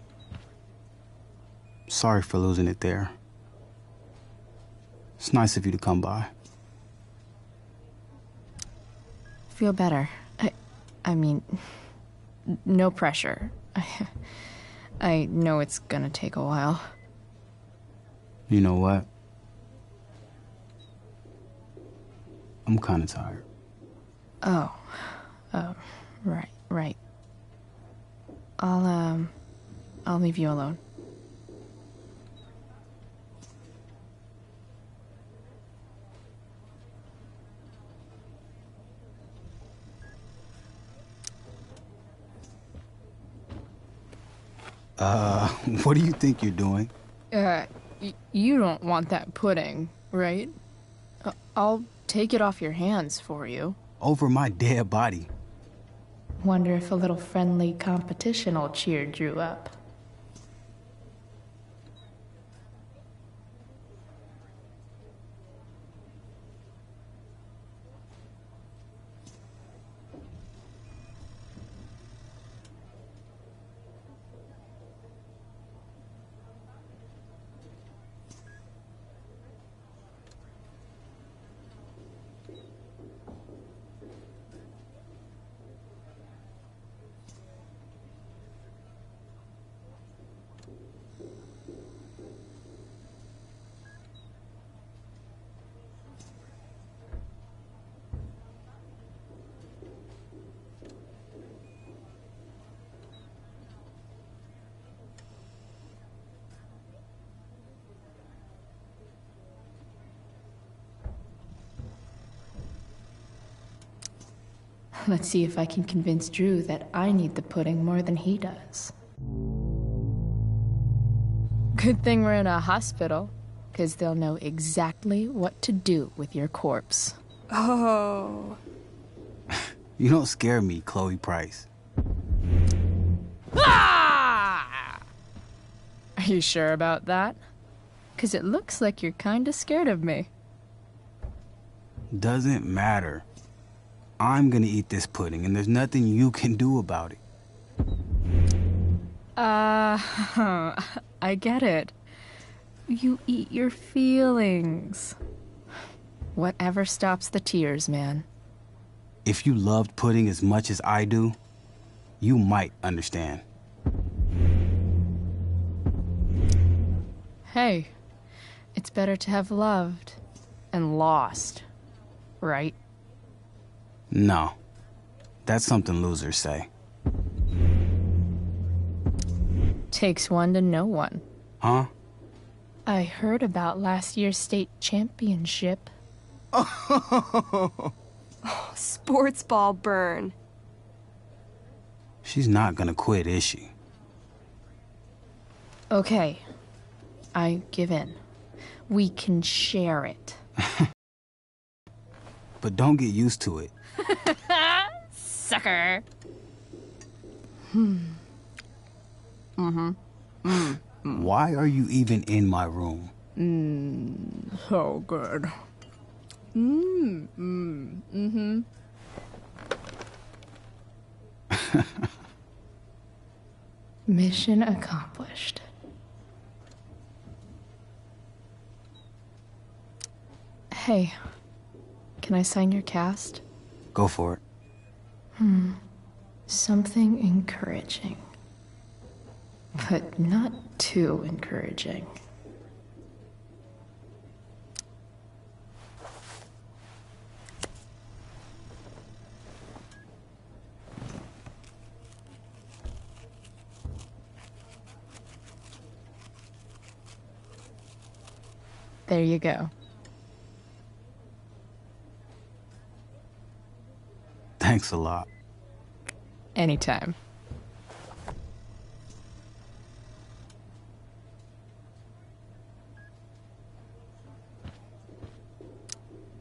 Sorry for losing it there. It's nice of you to come by. Feel better. I mean, no pressure. I know it's gonna take a while. You know what? I'm kinda tired. Oh, right. I'll leave you alone. What do you think you're doing? You don't want that pudding, right? I'll take it off your hands for you. Over my dead body. Wonder if a little friendly competition will cheer Drew up. Let's see if I can convince Drew that I need the pudding more than he does. Good thing we're in a hospital, because they'll know exactly what to do with your corpse. Oh. You don't scare me, Chloe Price. Ah! Are you sure about that? Because it looks like you're kinda scared of me. Doesn't matter. I'm gonna eat this pudding, and there's nothing you can do about it. I get it. You eat your feelings. Whatever stops the tears, man. If you loved pudding as much as I do, you might understand. Hey, it's better to have loved and lost, right? No. That's something losers say. Takes one to know one. Huh? I heard about last year's state championship. Sports ball burn. She's not gonna quit, is she? Okay, I give in. We can share it. But don't get used to it. Sucker. Why are you even in my room? So good. Mission accomplished. Hey, can I sign your cast? Go for it. Something encouraging. But not too encouraging. There you go. Thanks a lot. Anytime.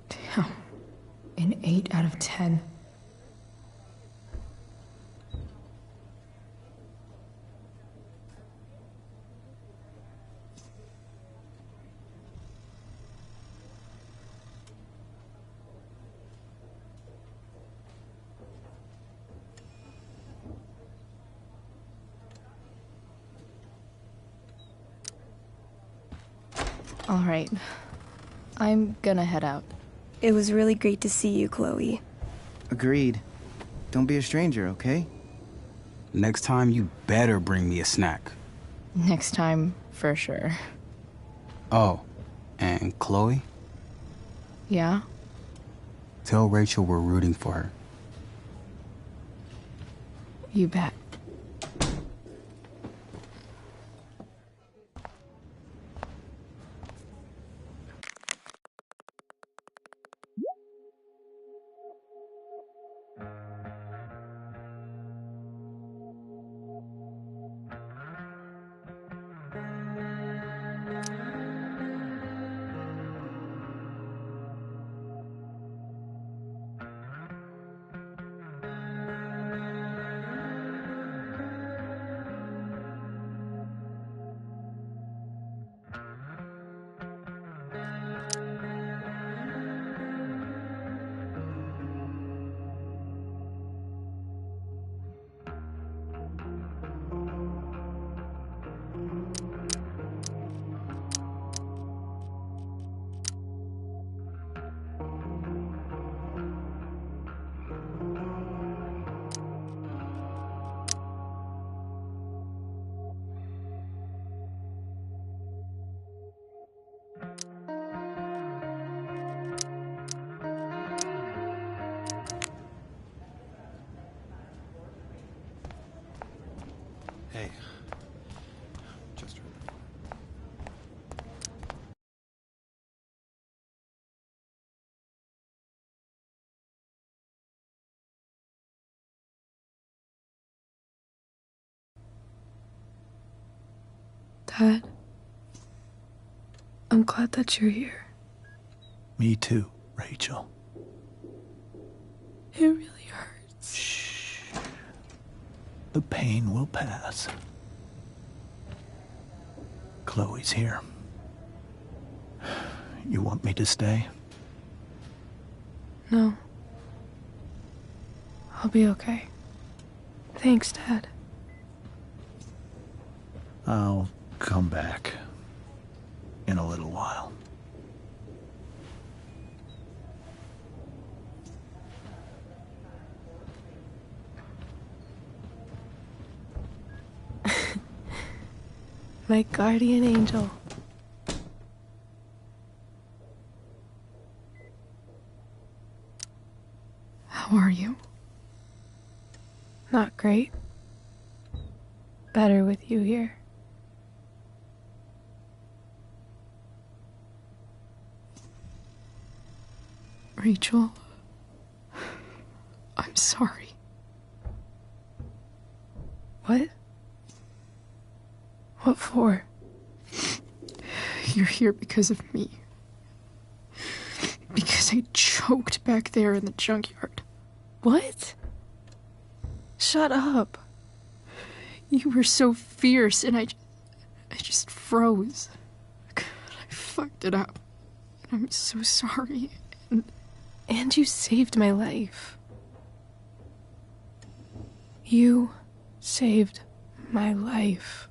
Damn. An 8 out of 10. All right. I'm gonna head out. It was really great to see you, Chloe. Agreed. Don't be a stranger, okay? Next time, you better bring me a snack. Next time, for sure. Oh, and Chloe? Yeah? Tell Rachel we're rooting for her. You bet. Hey. Just heard the phone. Dad, I'm glad that you're here. Me too, Rachel. It really hurts. Shh. The pain will pass. Chloe's here. You want me to stay? No. I'll be okay. Thanks, Dad. I'll come back in a little while. My guardian angel. How are you? Not great. Better with you here. Rachel, I'm sorry. What? What for? You're here because of me. Because I choked back there in the junkyard. What? Shut up. You were so fierce and I just froze. God, I fucked it up. I'm so sorry. And you saved my life. You saved my life.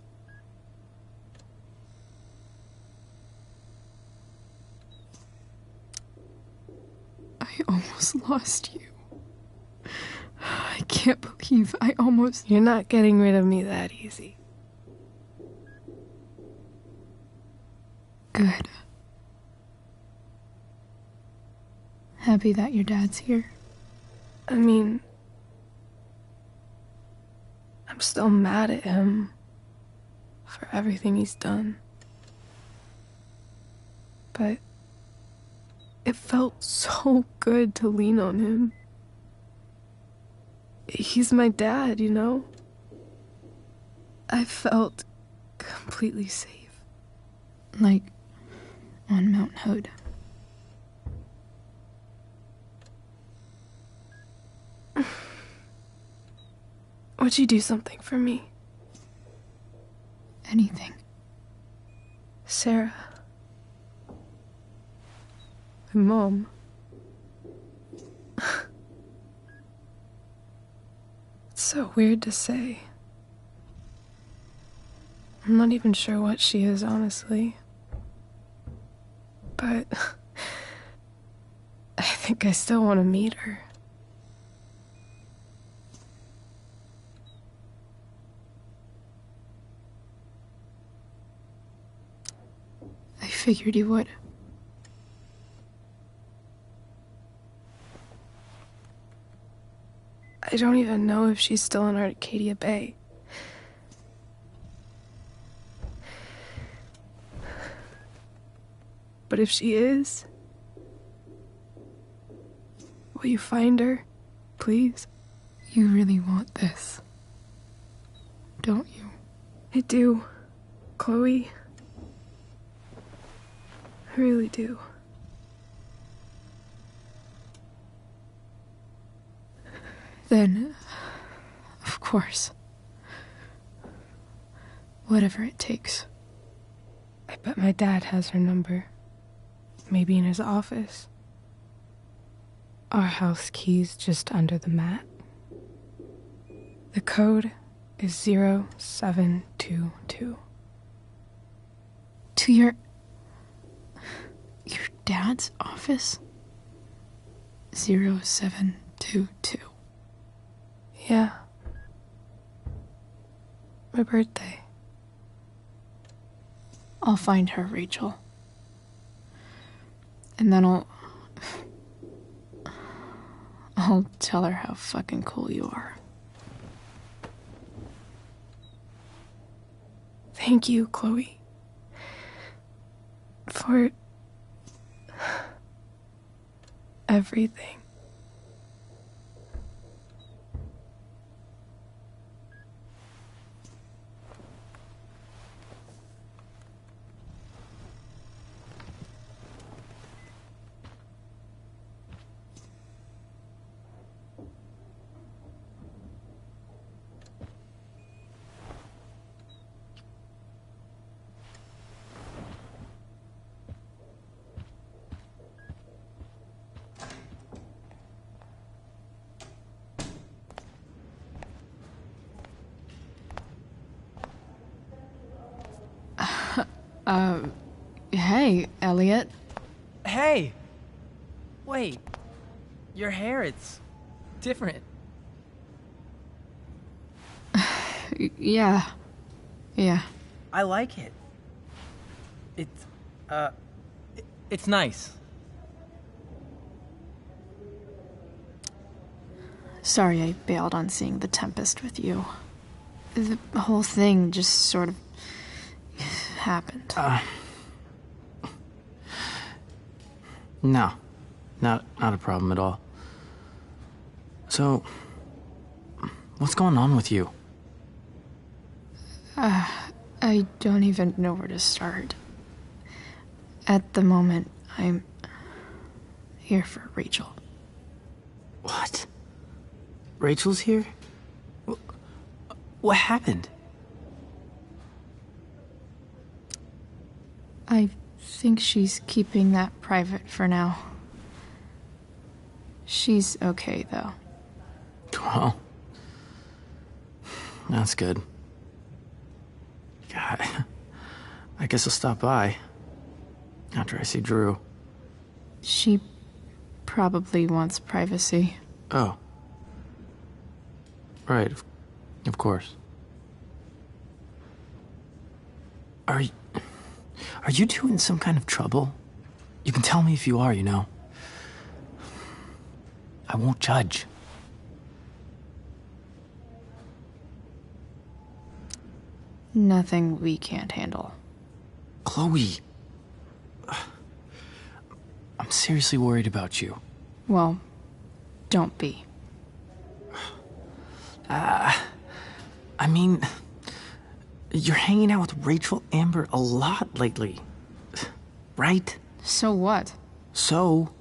I almost lost you. I can't believe I almost... You're not getting rid of me that easy. Good. Happy that your dad's here. I mean, I'm still mad at him for everything he's done. But it felt so good to lean on him. He's my dad, you know? I felt completely safe. Like on Mount Hood. Would you do something for me? Anything. Sarah. My mom. It's so weird to say. I'm not even sure what she is, honestly. But I think I still want to meet her. I figured you would. I don't even know if she's still in Arcadia Bay. But if she is, will you find her, please? You really want this, don't you? I do, Chloe. I really do. Then, of course. Whatever it takes. I bet my dad has her number. Maybe in his office. Our house key's just under the mat. The code is 0722. To your dad's office? 0722. Yeah. My birthday. I'll find her, Rachel. And then I'll tell her how fucking cool you are. Thank you, Chloe. For everything. Hey, Elliot. Hey! Wait. Your hair, it's different. Yeah. I like it. It's nice. Sorry I bailed on seeing The Tempest with you. The whole thing just sort of happened. No. Not a problem at all. So, what's going on with you? I don't even know where to start. At the moment, I'm here for Rachel. What? Rachel's here? What happened? I think she's keeping that private for now. She's okay, though. Well, that's good. I guess I'll stop by after I see Drew. She probably wants privacy. Oh. Right, of course. Are you two in some kind of trouble? You can tell me if you are, you know. I won't judge. Nothing we can't handle. Chloe. I'm seriously worried about you. Well, don't be. I mean, you're hanging out with Rachel Amber a lot lately. Right? So what? So,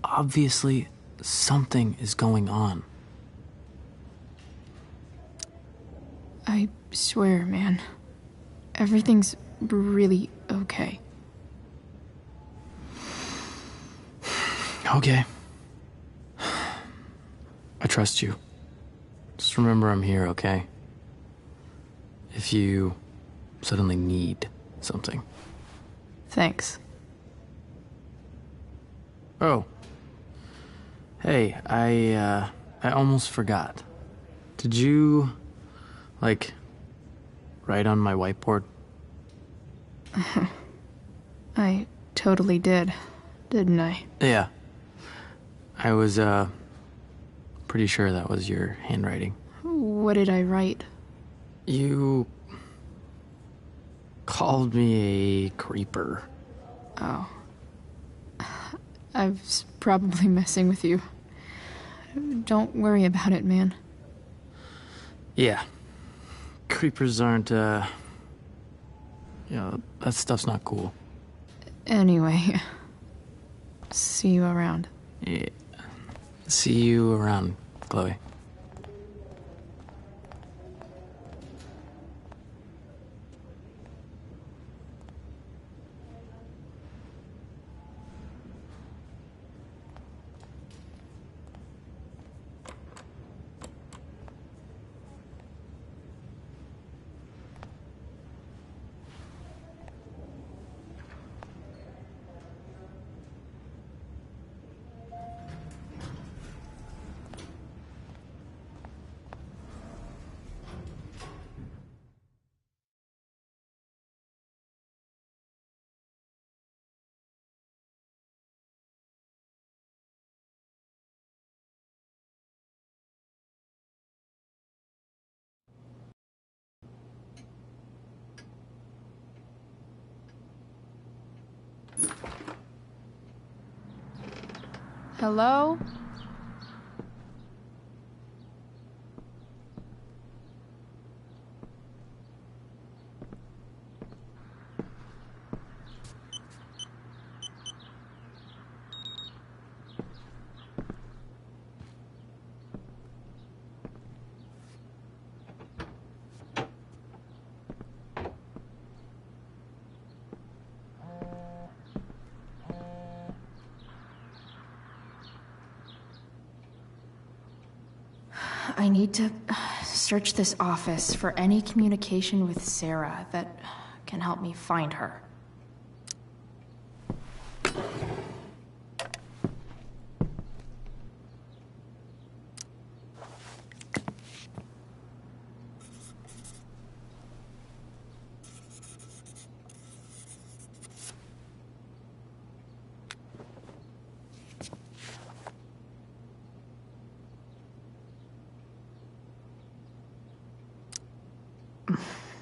obviously, something is going on. I swear, man. Everything's really okay. Okay. I trust you. Just remember I'm here, okay? If you suddenly need something. Thanks. Oh. Hey, I almost forgot. Did you, like, write on my whiteboard? I totally did, didn't I? Yeah. I was, pretty sure that was your handwriting. What did I write? You called me a creeper. Oh. I was probably messing with you. Don't worry about it, man. Yeah. Creepers aren't, you know, that stuff's not cool. Anyway, see you around. Yeah. See you around, Chloe. Hello? I need to search this office for any communication with Sarah that can help me find her.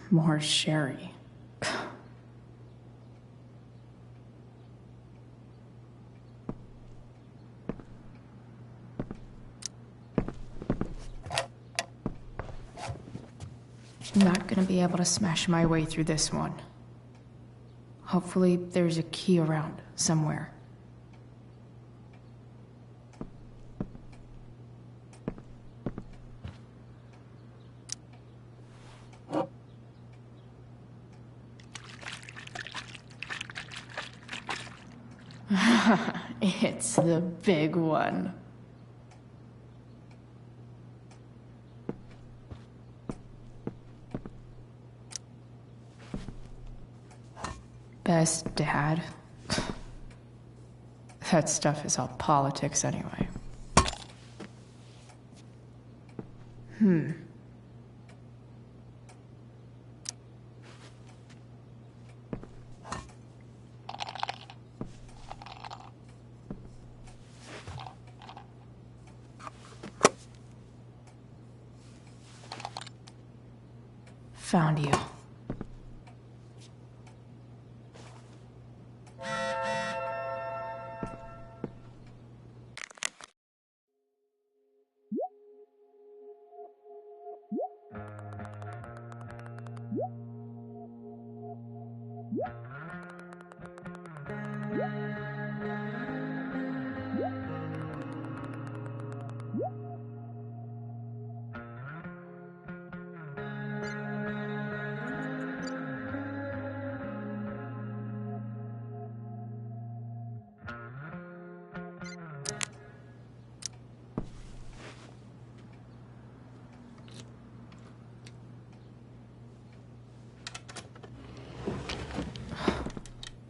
More sherry. I'm not gonna be able to smash my way through this one. Hopefully there's a key around somewhere. It's the big one. Best dad? That stuff is all politics anyway. Found you.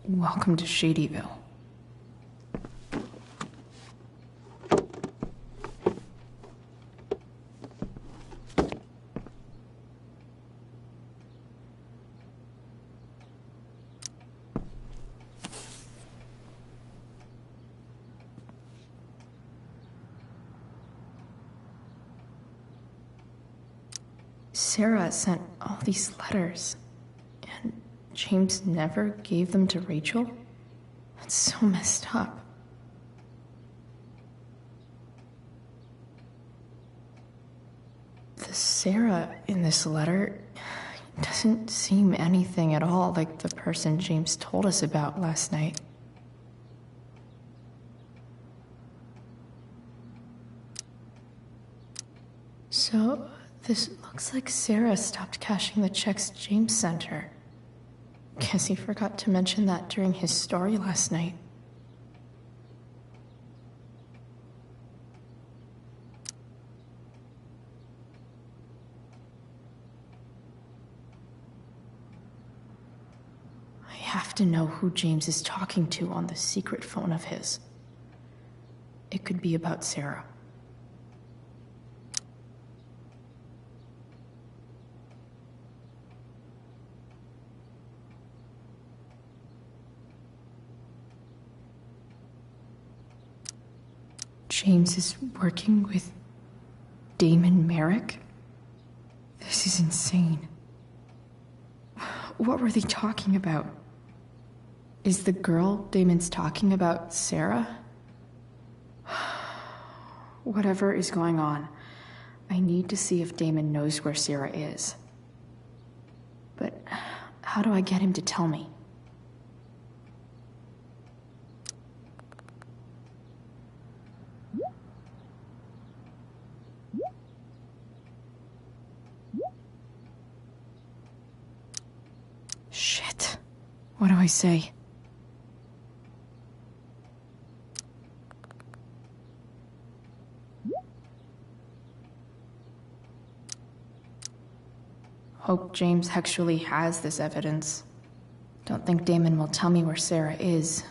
Welcome to Shadyville. Sarah sent all these letters, and James never gave them to Rachel? That's so messed up. The Sarah in this letter doesn't seem anything at all like the person James told us about last night. So, this looks like Sarah stopped cashing the checks James sent her. Guess he forgot to mention that during his story last night. I have to know who James is talking to on the secret phone of his. It could be about Sarah. James is working with Damon Merrick? This is insane. What were they talking about? Is the girl Damon's talking about Sarah? Whatever is going on, I need to see if Damon knows where Sarah is. But how do I get him to tell me? Shit. What do I say? Hope James actually has this evidence. Don't think Damon will tell me where Sarah is.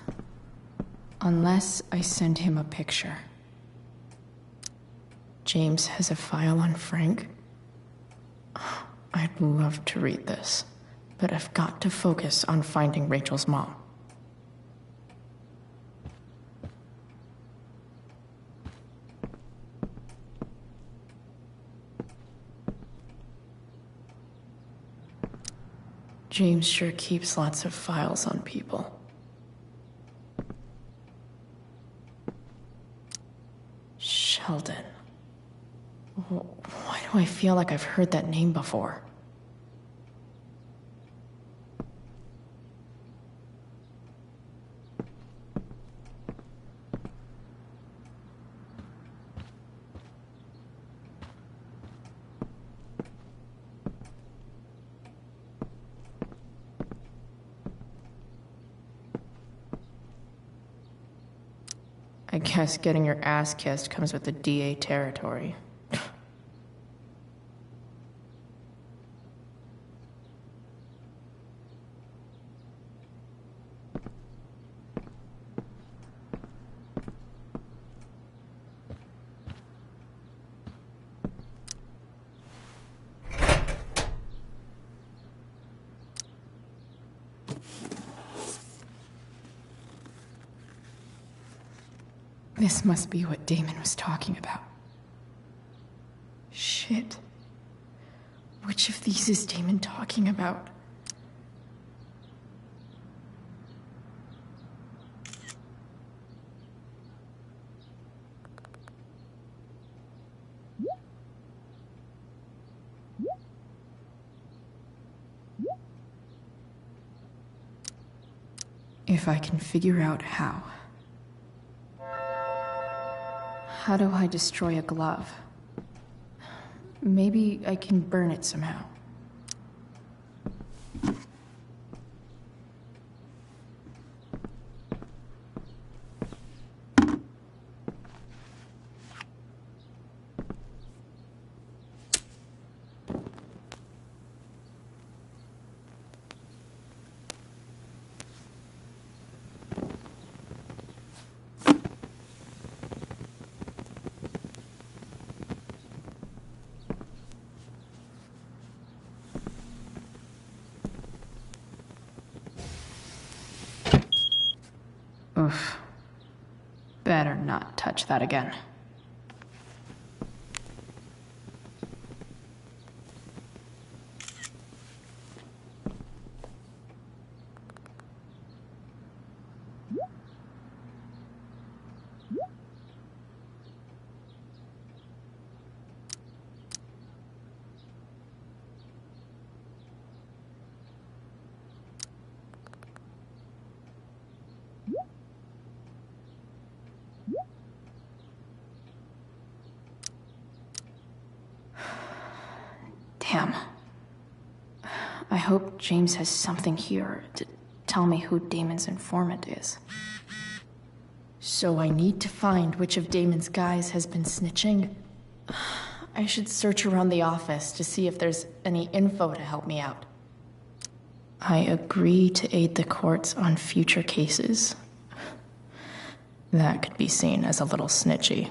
Unless I send him a picture. James has a file on Frank? I'd love to read this, but I've got to focus on finding Rachel's mom. James sure keeps lots of files on people. Sheldon. Why do I feel like I've heard that name before? I guess getting your ass kissed comes with the DA territory. This must be what Damon was talking about. Shit. Which of these is Damon talking about? If I can figure out how. How do I destroy a glove? Maybe I can burn it somehow. Oof. Better not touch that again. Damn. I hope James has something here to tell me who Damon's informant is. So I need to find which of Damon's guys has been snitching. I should search around the office to see if there's any info to help me out. I agree to aid the courts on future cases. That could be seen as a little snitchy.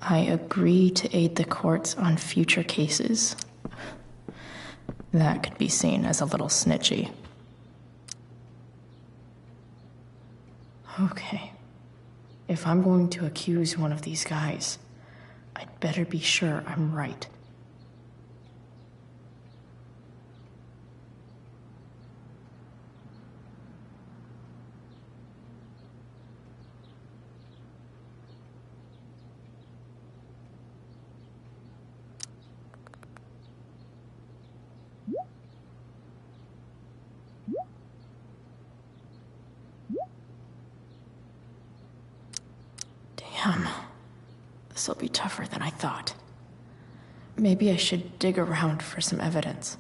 I agree to aid the courts on future cases. That could be seen as a little snitchy. Okay. If I'm going to accuse one of these guys, I'd better be sure I'm right. Damn. This'll be tougher than I thought. Maybe I should dig around for some evidence.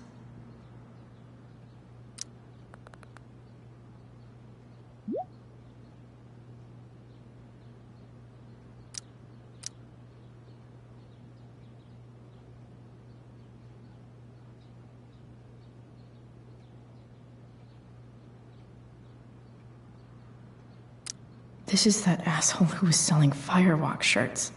This is that asshole who was selling Firewalk shirts.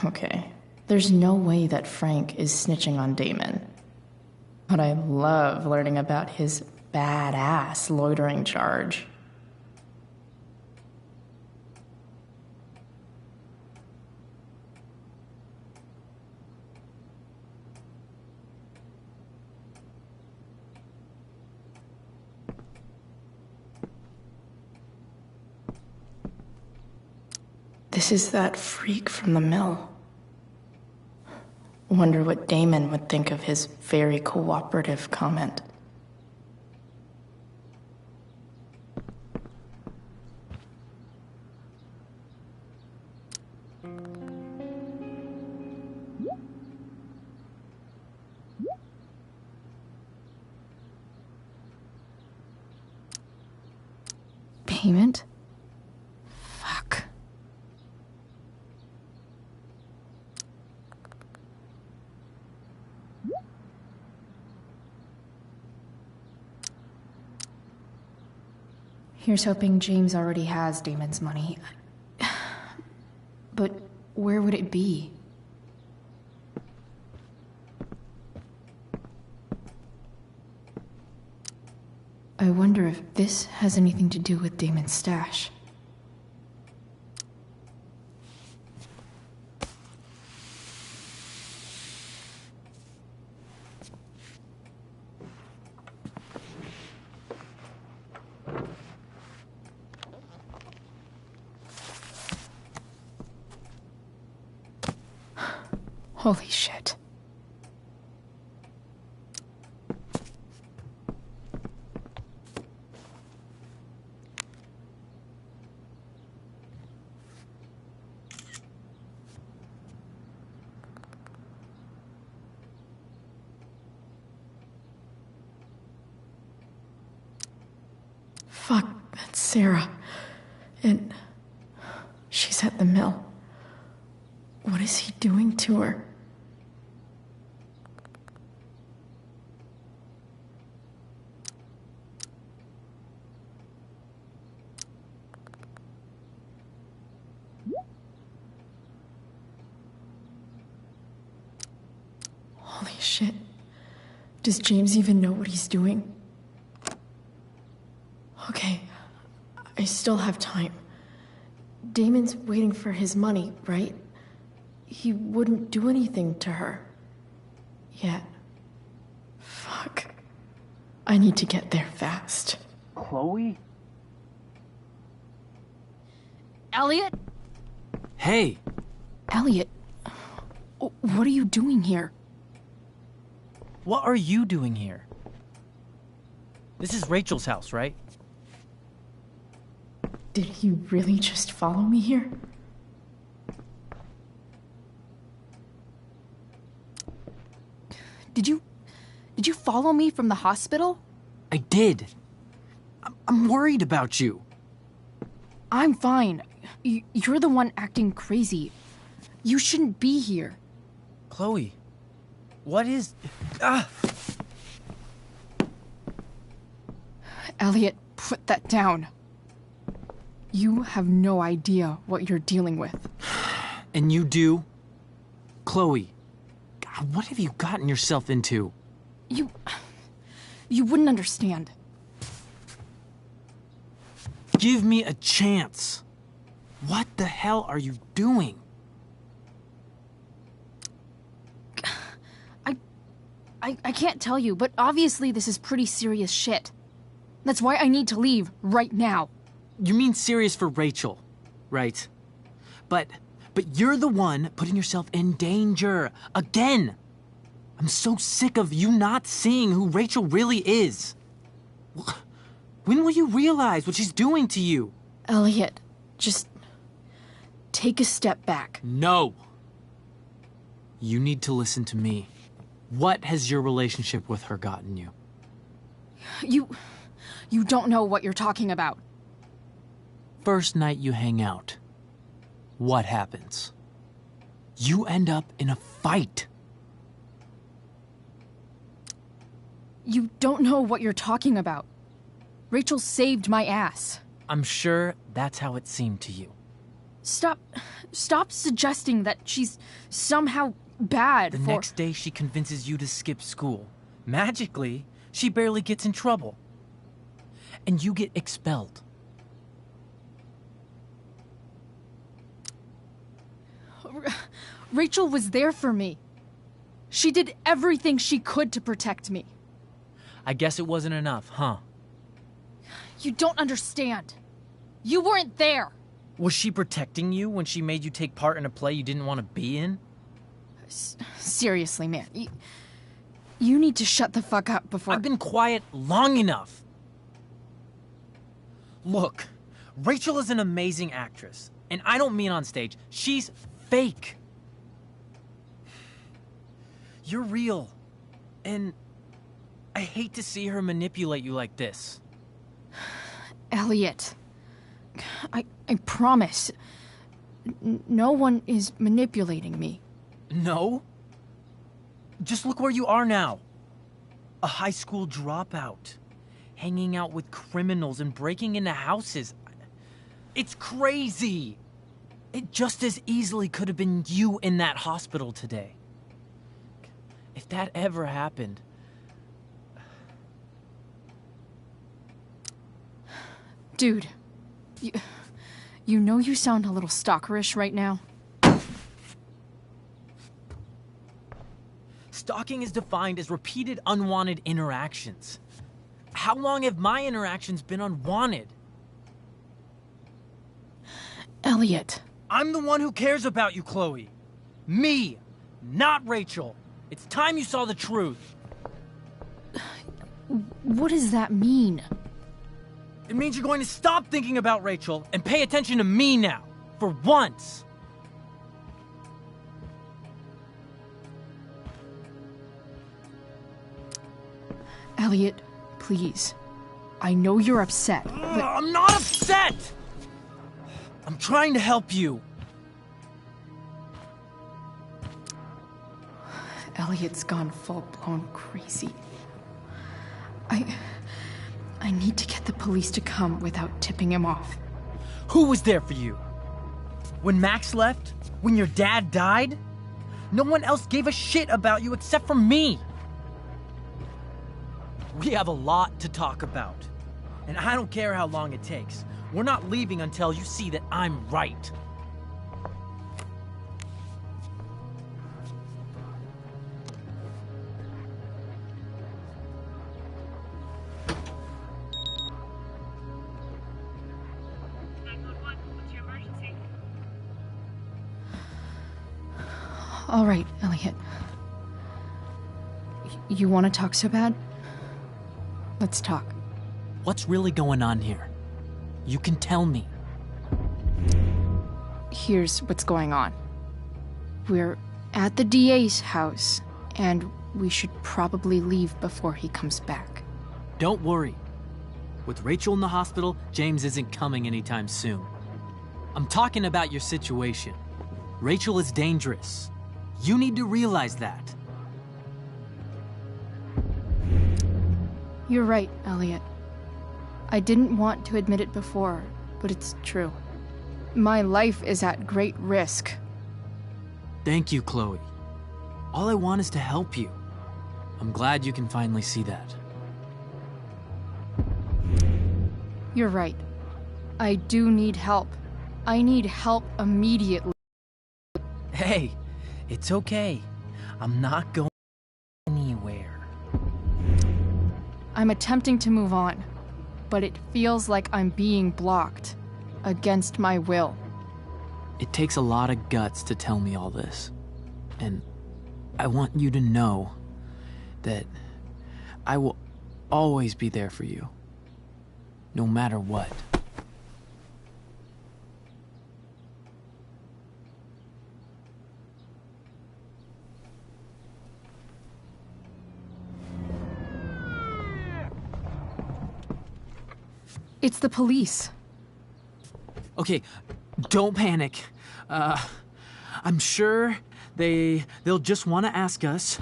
Okay, there's no way that Frank is snitching on Damon. But I love learning about his badass loitering charge. This is that freak from the mill. Wonder what Damon would think of his very cooperative comment. Payment? Fuck. Here's hoping James already has Damon's money. But where would it be? I wonder if this has anything to do with Damon's stash. Holy shit. Fuck, that's Sarah. And she's at the mill. What is he doing to her? Holy shit. Does James even know what he's doing? Okay, I still have time. Damon's waiting for his money, right? He wouldn't do anything to her. Yet. Fuck. I need to get there fast. Chloe? Elliot? Hey! Elliot, what are you doing here? What are you doing here? This is Rachel's house, right? Did he really just follow me here? Did you follow me from the hospital? I did. I'm worried about you. I'm fine. You're the one acting crazy. You shouldn't be here. Chloe, what is... Ah! Elliot, put that down. You have no idea what you're dealing with. And you do? Chloe, God, what have you gotten yourself into? You wouldn't understand. Give me a chance. What the hell are you doing? I can't tell you, but obviously this is pretty serious shit. That's why I need to leave right now. You mean serious for Rachel, right? But you're the one putting yourself in danger. Again! I'm so sick of you not seeing who Rachel really is. When will you realize what she's doing to you? Elliot, just take a step back. No! You need to listen to me. What has your relationship with her gotten you? You don't know what you're talking about. First night you hang out, what happens? You end up in a fight. You don't know what you're talking about. Rachel saved my ass. I'm sure that's how it seemed to you. Stop suggesting that she's somehow bad. The next day she convinces you to skip school. Magically, she barely gets in trouble. And you get expelled. Rachel was there for me. She did everything she could to protect me. I guess it wasn't enough, huh? You don't understand. You weren't there. Was she protecting you when she made you take part in a play you didn't want to be in? Seriously, man. You need to shut the fuck up before... I've been quiet long enough. Look, Rachel is an amazing actress. And I don't mean on stage. She's fake. You're real. And I hate to see her manipulate you like this. Elliot, I promise. No one is manipulating me. No? Just look where you are now. A high school dropout. hanging out with criminals and breaking into houses. It's crazy. It just as easily could have been you in that hospital today. If that ever happened... Dude, you know you sound a little stalkerish right now. Stalking is defined as repeated unwanted interactions. How long have my interactions been unwanted? Elliot. I'm the one who cares about you, Chloe. Me, not Rachel. It's time you saw the truth. What does that mean? It means you're going to stop thinking about Rachel and pay attention to me now, for once. Elliot, please. I know you're upset, but... I'm not upset! I'm trying to help you. Elliot's gone full-blown crazy. I need to get the police to come without tipping him off. Who was there for you? When Max left? When your dad died? No one else gave a shit about you except for me. We have a lot to talk about. And I don't care how long it takes. We're not leaving until you see that I'm right. All right, Elliot. You want to talk so bad? Let's talk. What's really going on here? You can tell me. Here's what's going on. We're at the DA's house, and we should probably leave before he comes back. Don't worry. With Rachel in the hospital, James isn't coming anytime soon. I'm talking about your situation. Rachel is dangerous. You need to realize that. You're right, Elliot. I didn't want to admit it before, but it's true. My life is at great risk. Thank you, Chloe. All I want is to help you. I'm glad you can finally see that. You're right. I do need help. I need help immediately. Hey, it's okay. I'm not going anywhere. I'm attempting to move on, but it feels like I'm being blocked, against my will. It takes a lot of guts to tell me all this. And I want you to know that I will always be there for you, no matter what. It's the police. Okay, don't panic. I'm sure they'll just want to ask us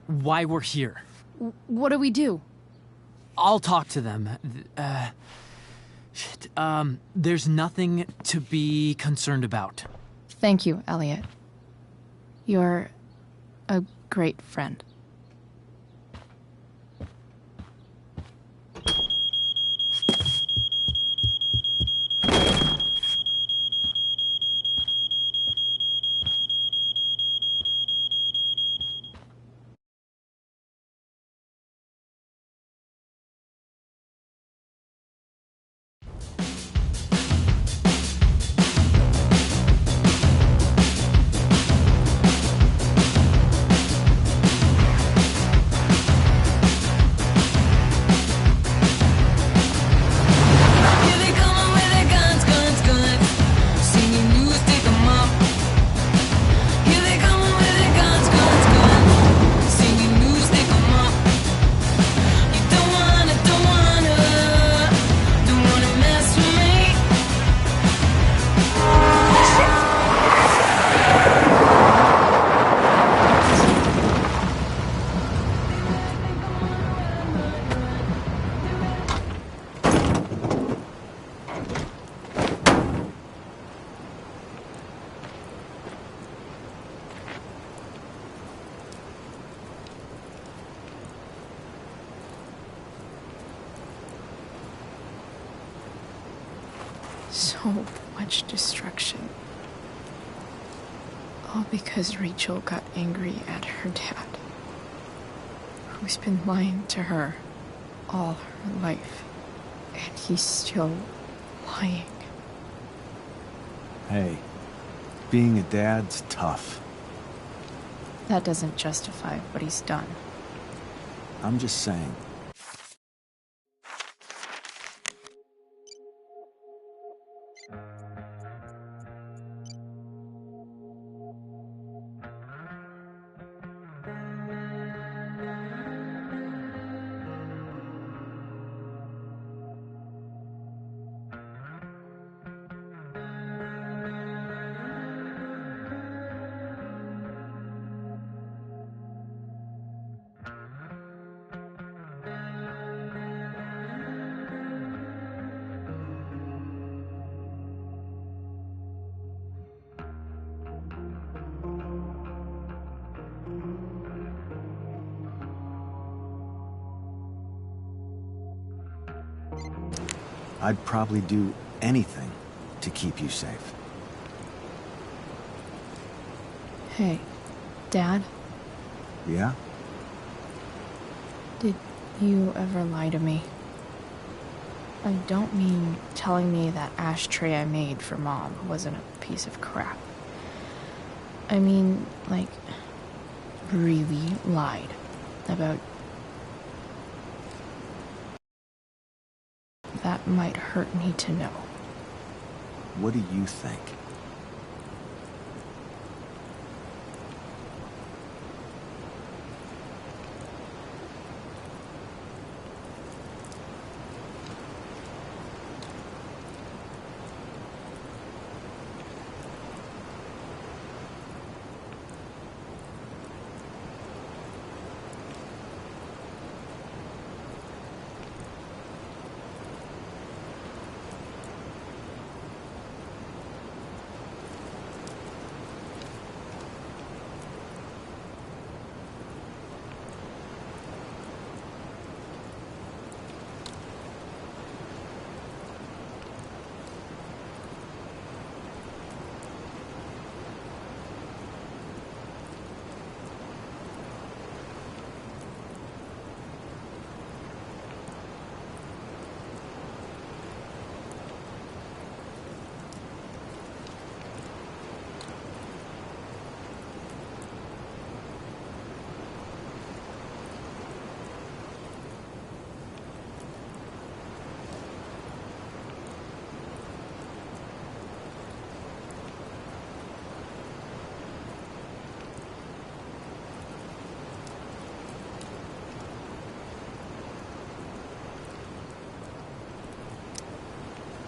why we're here. What do we do? I'll talk to them. There's nothing to be concerned about. Thank you, Elliot. You're a great friend. so much destruction. All because Rachel got angry at her dad, who's been lying to her all her life, and he's still lying. Hey, being a dad's tough. That doesn't justify what he's done. I'm just saying. I'd probably do anything to keep you safe. Hey, Dad, Yeah? did you ever lie to me? I don't mean telling me that ashtray I made for Mom wasn't a piece of crap. I mean, like, really lied about... That might hurt me to know. What do you think?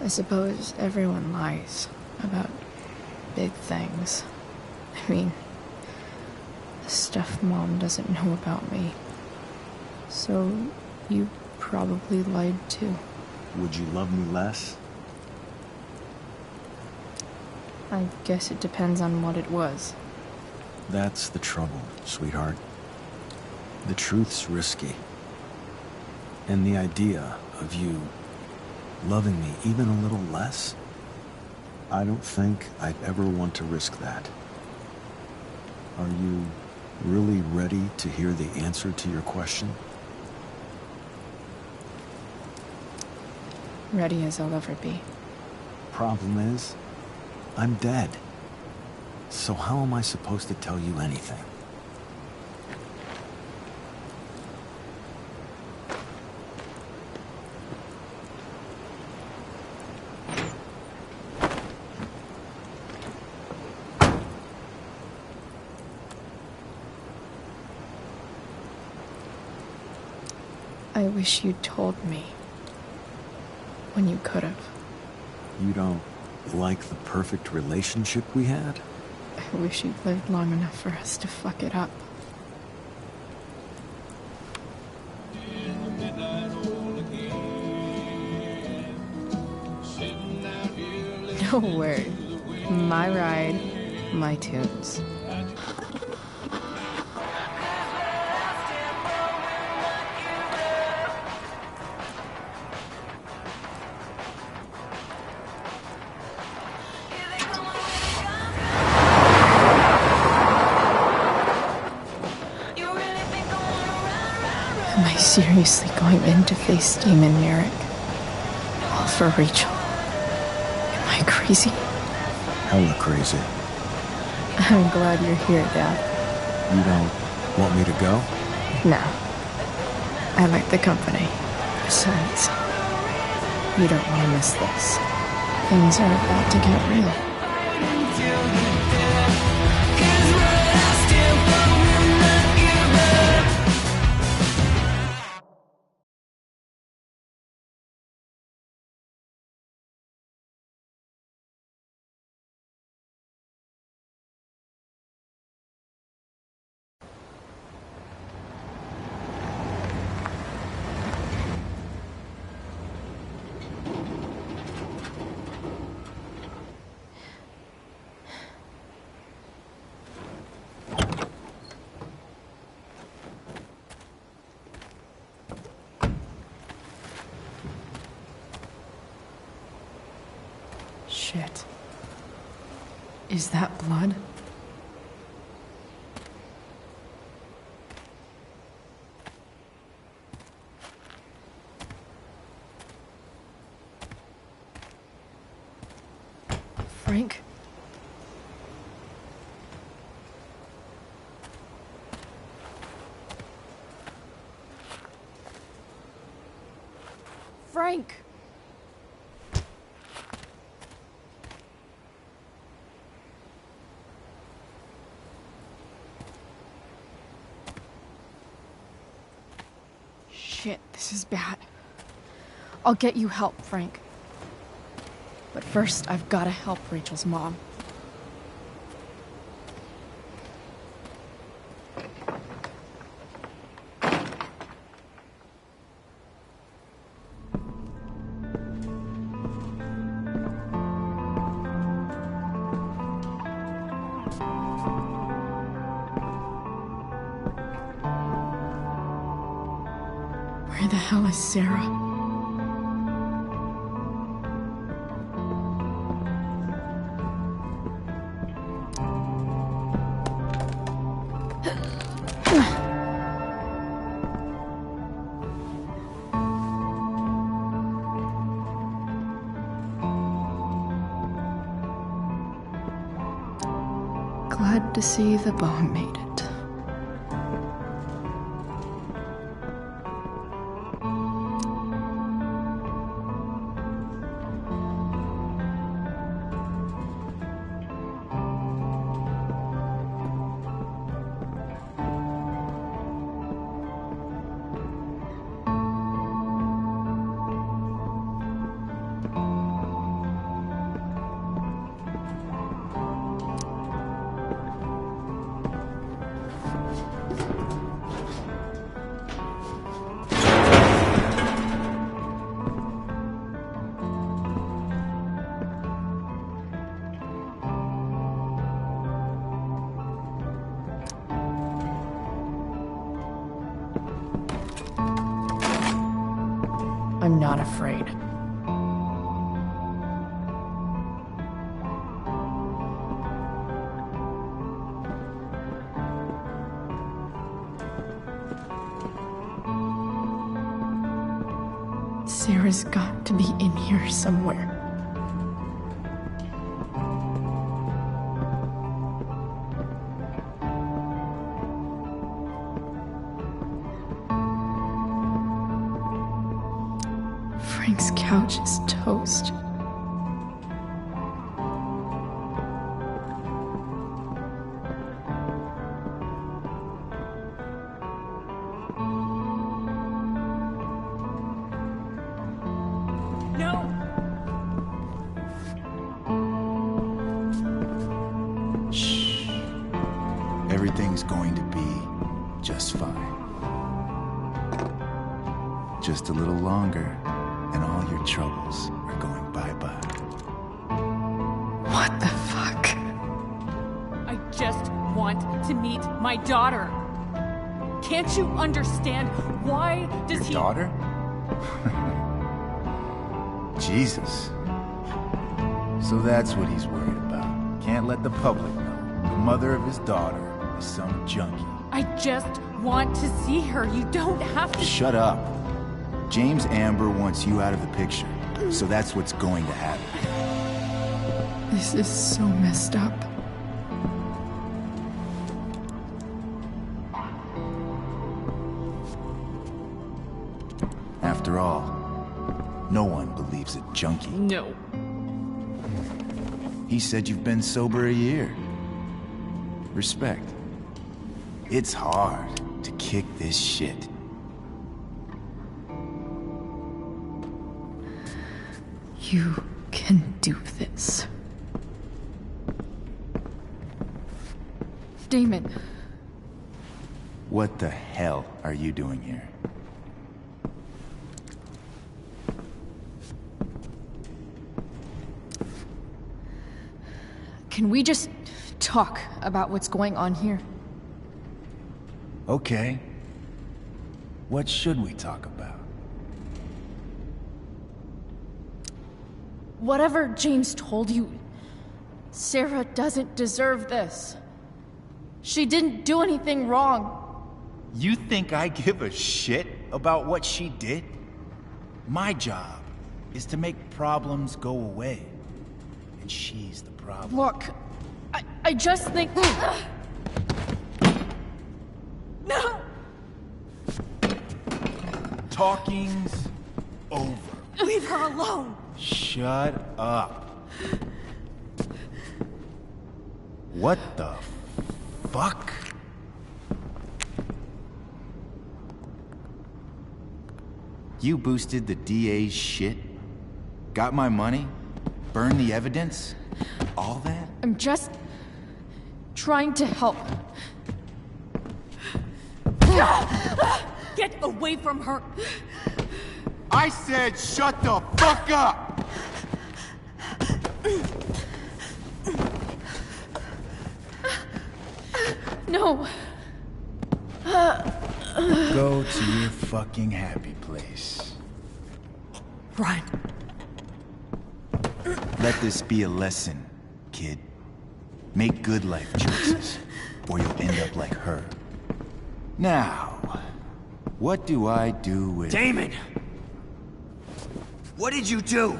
I suppose everyone lies about big things. I mean, the stuff Mom doesn't know about me. So, you probably lied too. Would you love me less? I guess it depends on what it was. That's the trouble, sweetheart. The truth's risky. And the idea of you loving me even a little less, I don't think I'd ever want to risk that. Are you really ready to hear the answer to your question? Ready as I'll ever be. Problem is, I'm dead. So how am I supposed to tell you anything? I wish you'd told me. When you could have. You don't like the perfect relationship we had? I wish you'd lived long enough for us to fuck it up. No word. My ride, my tunes. Am I seriously going in to face Damon Merrick? All for Rachel? Am I crazy? Hella crazy. I'm glad you're here, Dad. You don't want me to go? No. I like the company. Besides, you don't want to miss this. Things are about to get real. Shit. Is that blood? Frank? Frank! Shit, this is bad. I'll get you help, Frank. But first, I've gotta help Rachel's mom. Where the hell is Sarah? Glad to see the bone made it. I'm not afraid. Sarah's got to be in here somewhere. Frank's couch is toast. No! Shh. Everything's going to be just fine. Just a little longer, and all your troubles are going bye-bye. What the fuck? I just want to meet my daughter. Can't you understand? Why does Your daughter? Jesus. So that's what he's worried about. Can't let the public know. The mother of his daughter is some junkie. I just want to see her. You don't have to. Shut up. James Amber wants you out of the picture, so that's what's going to happen. This is so messed up. After all, no one believes a junkie. No. He said you've been sober a year. Respect. It's hard to kick this shit. You can do this. Damon. What the hell are you doing here? Can we just talk about what's going on here? Okay. What should we talk about? Whatever James told you, Sarah doesn't deserve this. She didn't do anything wrong. You think I give a shit about what she did? My job is to make problems go away. And she's the problem. Look, I just think... No! Talking's over. Leave her alone. Shut up. What the fuck? You boosted the DA's shit? Got my money? Burned the evidence? All that? I'm just trying to help. Get away from her. I said shut the fuck up! No. Go to your fucking happy place. Run. Let this be a lesson, kid. Make good life choices, or you'll end up like her. Now, what do I do with... Damon! What did you do?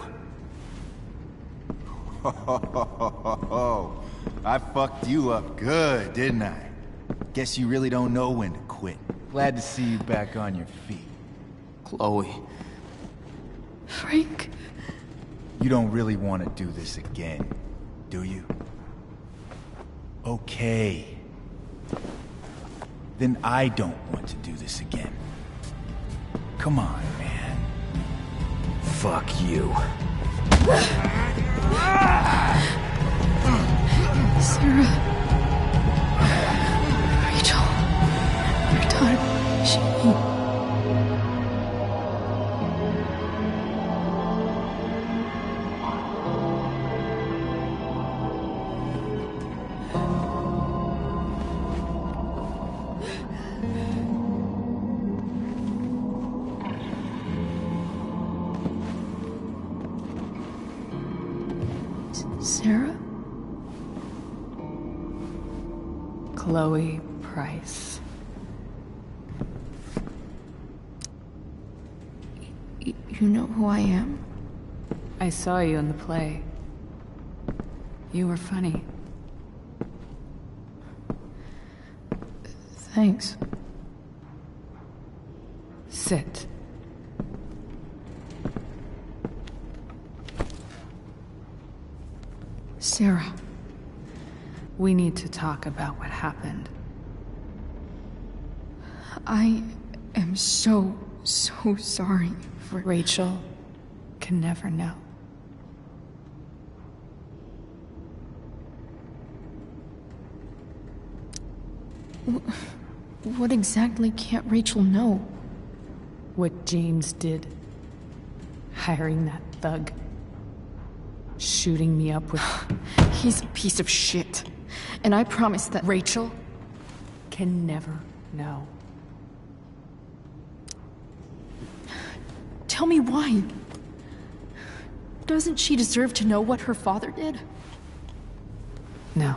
I fucked you up good, didn't I? Guess you really don't know when to quit. Glad to see you back on your feet. Chloe. Frank. You don't really want to do this again, do you? Okay. Then I don't want to do this again. Come on, man. Fuck you. Sarah. Rachel. Your daughter. She... Sarah? Chloe Price. You know who I am? I saw you in the play. You were funny. Thanks. Sit. Sarah. We need to talk about what happened. I am so sorry for... Rachel can never know. What exactly can't Rachel know? What James did. Hiring that thug. Shooting me up with... He's a piece of shit. And I promise that... Rachel can never know. Tell me why. Doesn't she deserve to know what her father did? No.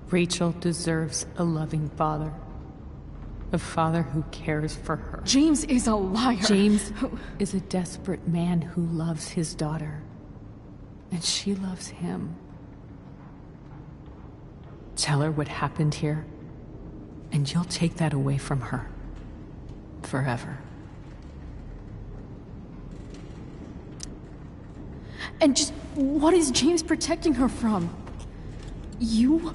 Rachel deserves a loving father. A father who cares for her. James is a liar. James is a desperate man who loves his daughter. And she loves him. Tell her what happened here, and you'll take that away from her. Forever. And just what is James protecting her from? You?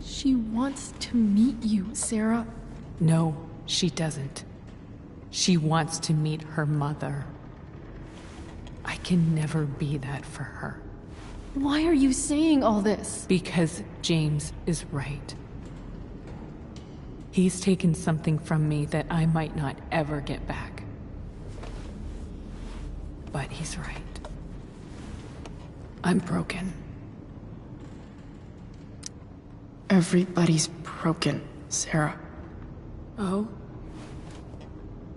She wants to meet you, Sarah. No, she doesn't. She wants to meet her mother. I can never be that for her. Why are you saying all this? Because James is right. He's taken something from me that I might not ever get back. But he's right. I'm broken. Everybody's broken, Sarah. Oh?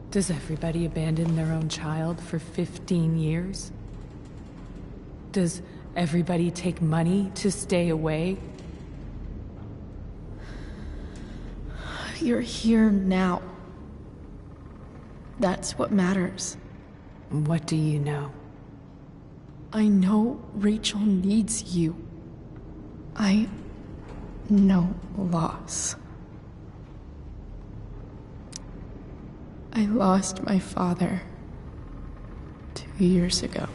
Does everybody abandon their own child for 15 years? Does everybody take money to stay away? You're here now. That's what matters. What do you know? I know Rachel needs you. I know loss. I lost my father 2 years ago.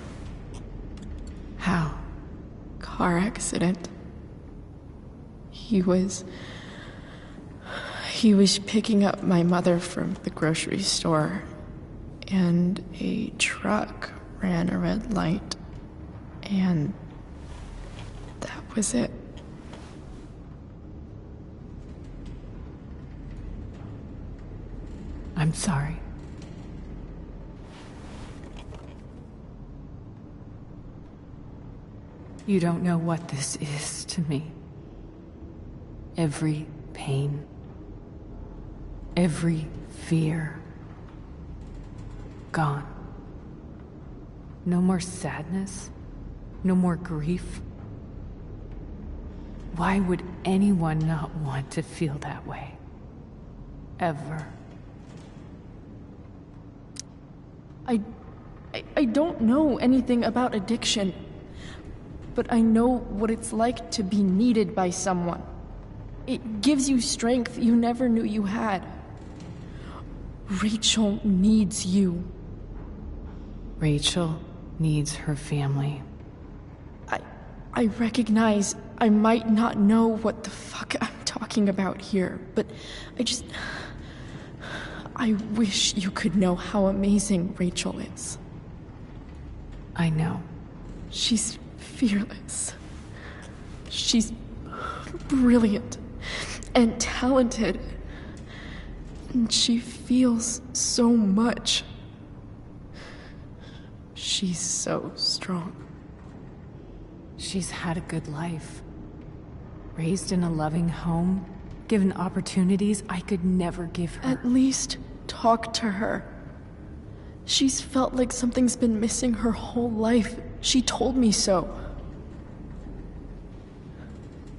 How? Car accident. He was picking up my mother from the grocery store, and a truck ran a red light, and that was it. I'm sorry. You don't know what this is to me. Every pain, every fear, gone. No more sadness, no more grief. Why would anyone not want to feel that way? Ever. I don't know anything about addiction, but I know what it's like to be needed by someone. It gives you strength you never knew you had. Rachel needs you. Rachel needs her family. I recognize I might not know what the fuck I'm talking about here, but I wish you could know how amazing Rachel is. I know. She's fearless. She's brilliant and talented. And she feels so much. She's so strong. She's had a good life. Raised in a loving home, given opportunities I could never give her. At least talk to her. She's felt like something's been missing her whole life. She told me so.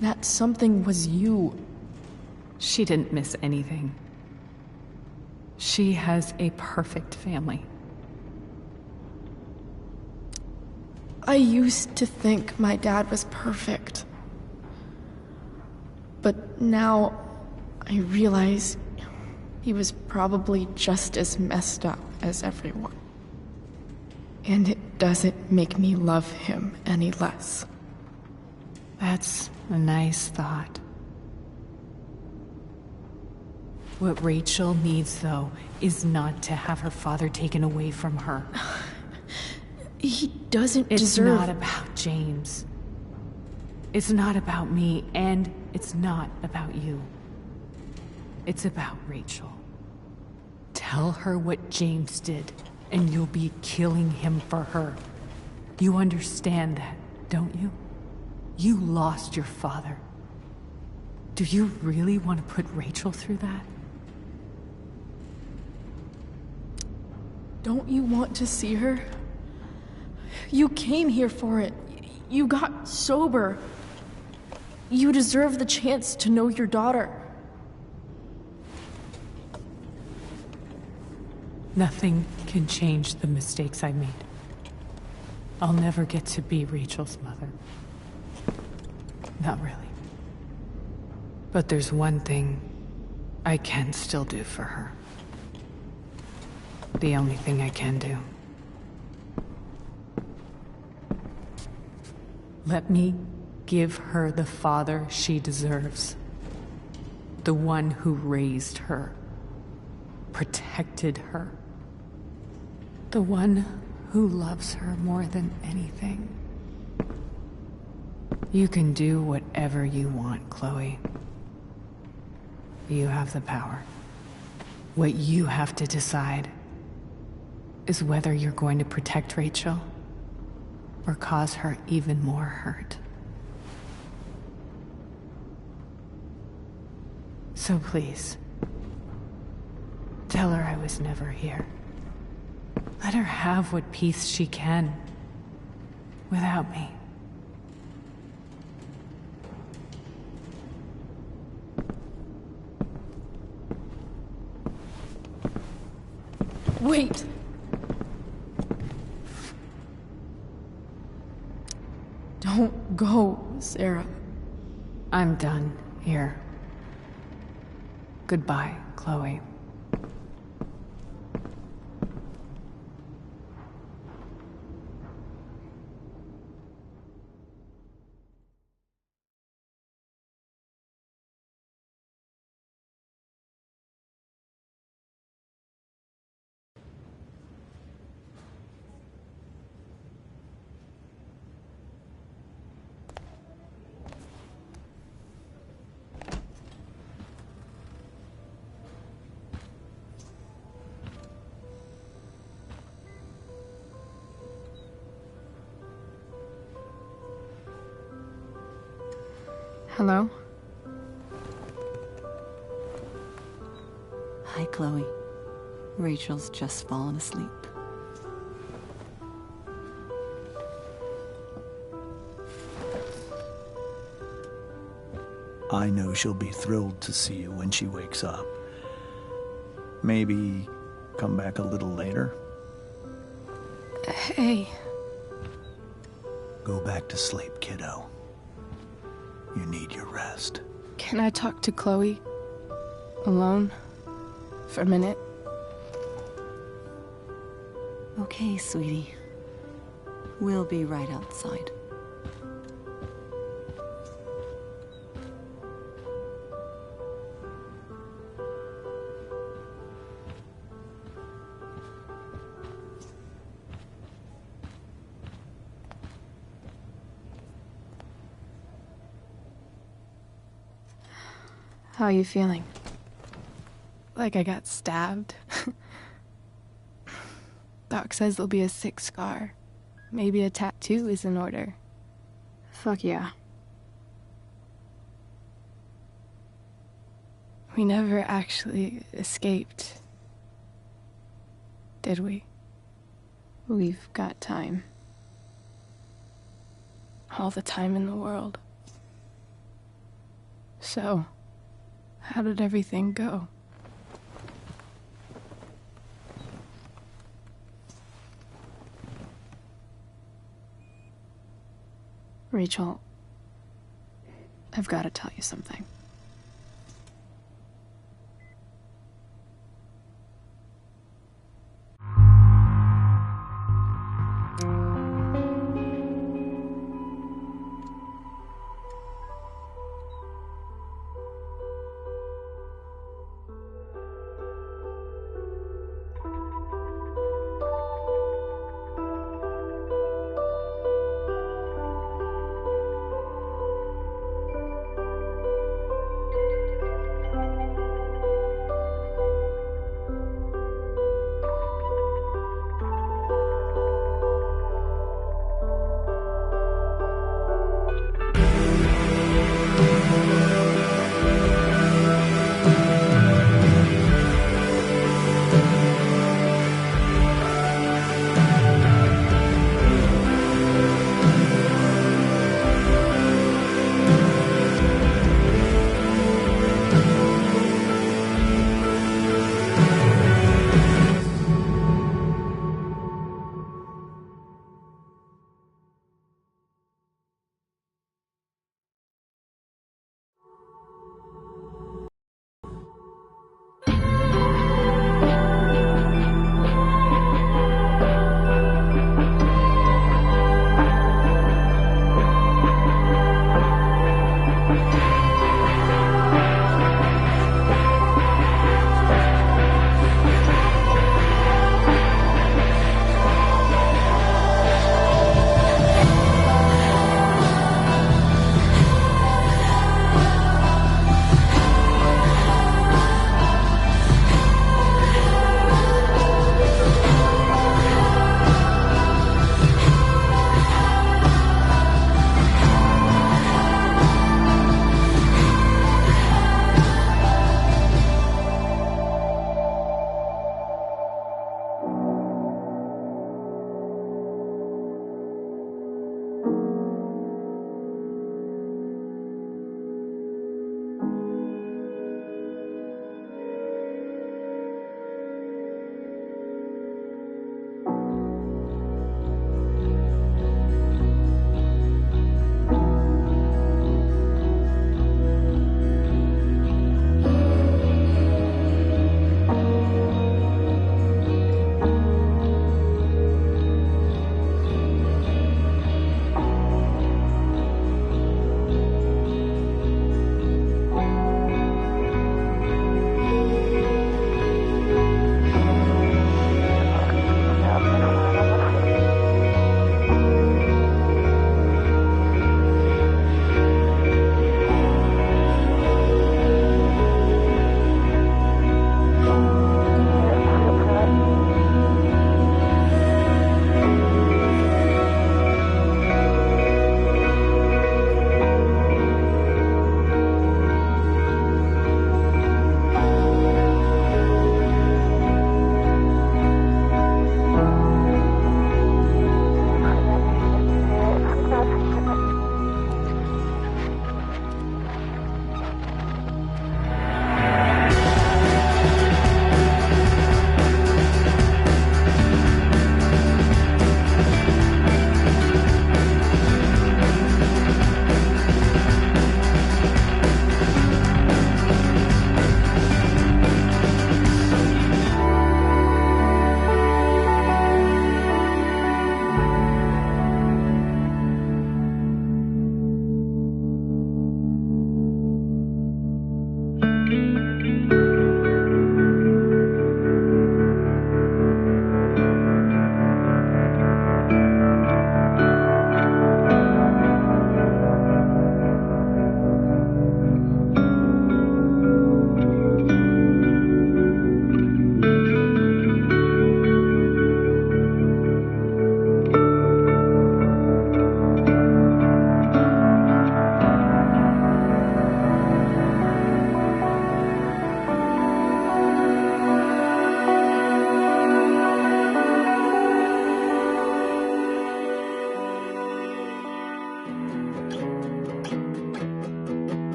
That something was you. She didn't miss anything. She has a perfect family. I used to think my dad was perfect. But now I realize he was probably just as messed up as everyone. And it doesn't make me love him any less. That's a nice thought. What Rachel needs, though, is not to have her father taken away from her. He doesn't deserve... It's not about James. It's not about me, and it's not about you. It's about Rachel. Tell her what James did, and you'll be killing him for her. You understand that, don't you? You lost your father. Do you really want to put Rachel through that? Don't you want to see her? You came here for it. You got sober. You deserve the chance to know your daughter. Nothing can change the mistakes I made. I'll never get to be Rachel's mother. Not really. But there's one thing I can still do for her. The only thing I can do. Let me give her the father she deserves. The one who raised her, protected her. The one who loves her more than anything. You can do whatever you want, Chloe. You have the power. What you have to decide is whether you're going to protect Rachel or cause her even more hurt. So please, tell her I was never here. Let her have what peace she can without me. Wait! Don't go, Sarah. I'm done here. Goodbye, Chloe. Hello? Hi, Chloe. Rachel's just fallen asleep. I know she'll be thrilled to see you when she wakes up. Maybe come back a little later? Hey. Go back to sleep, kiddo. You need your rest. Can I talk to Chloe? Alone? For a minute? Okay, sweetie. We'll be right outside. How are you feeling? Like I got stabbed? Doc says there'll be a sick scar. Maybe a tattoo is in order. Fuck yeah. We never actually escaped, did we? We've got time. All the time in the world. So, how did everything go? Rachel, I've got to tell you something.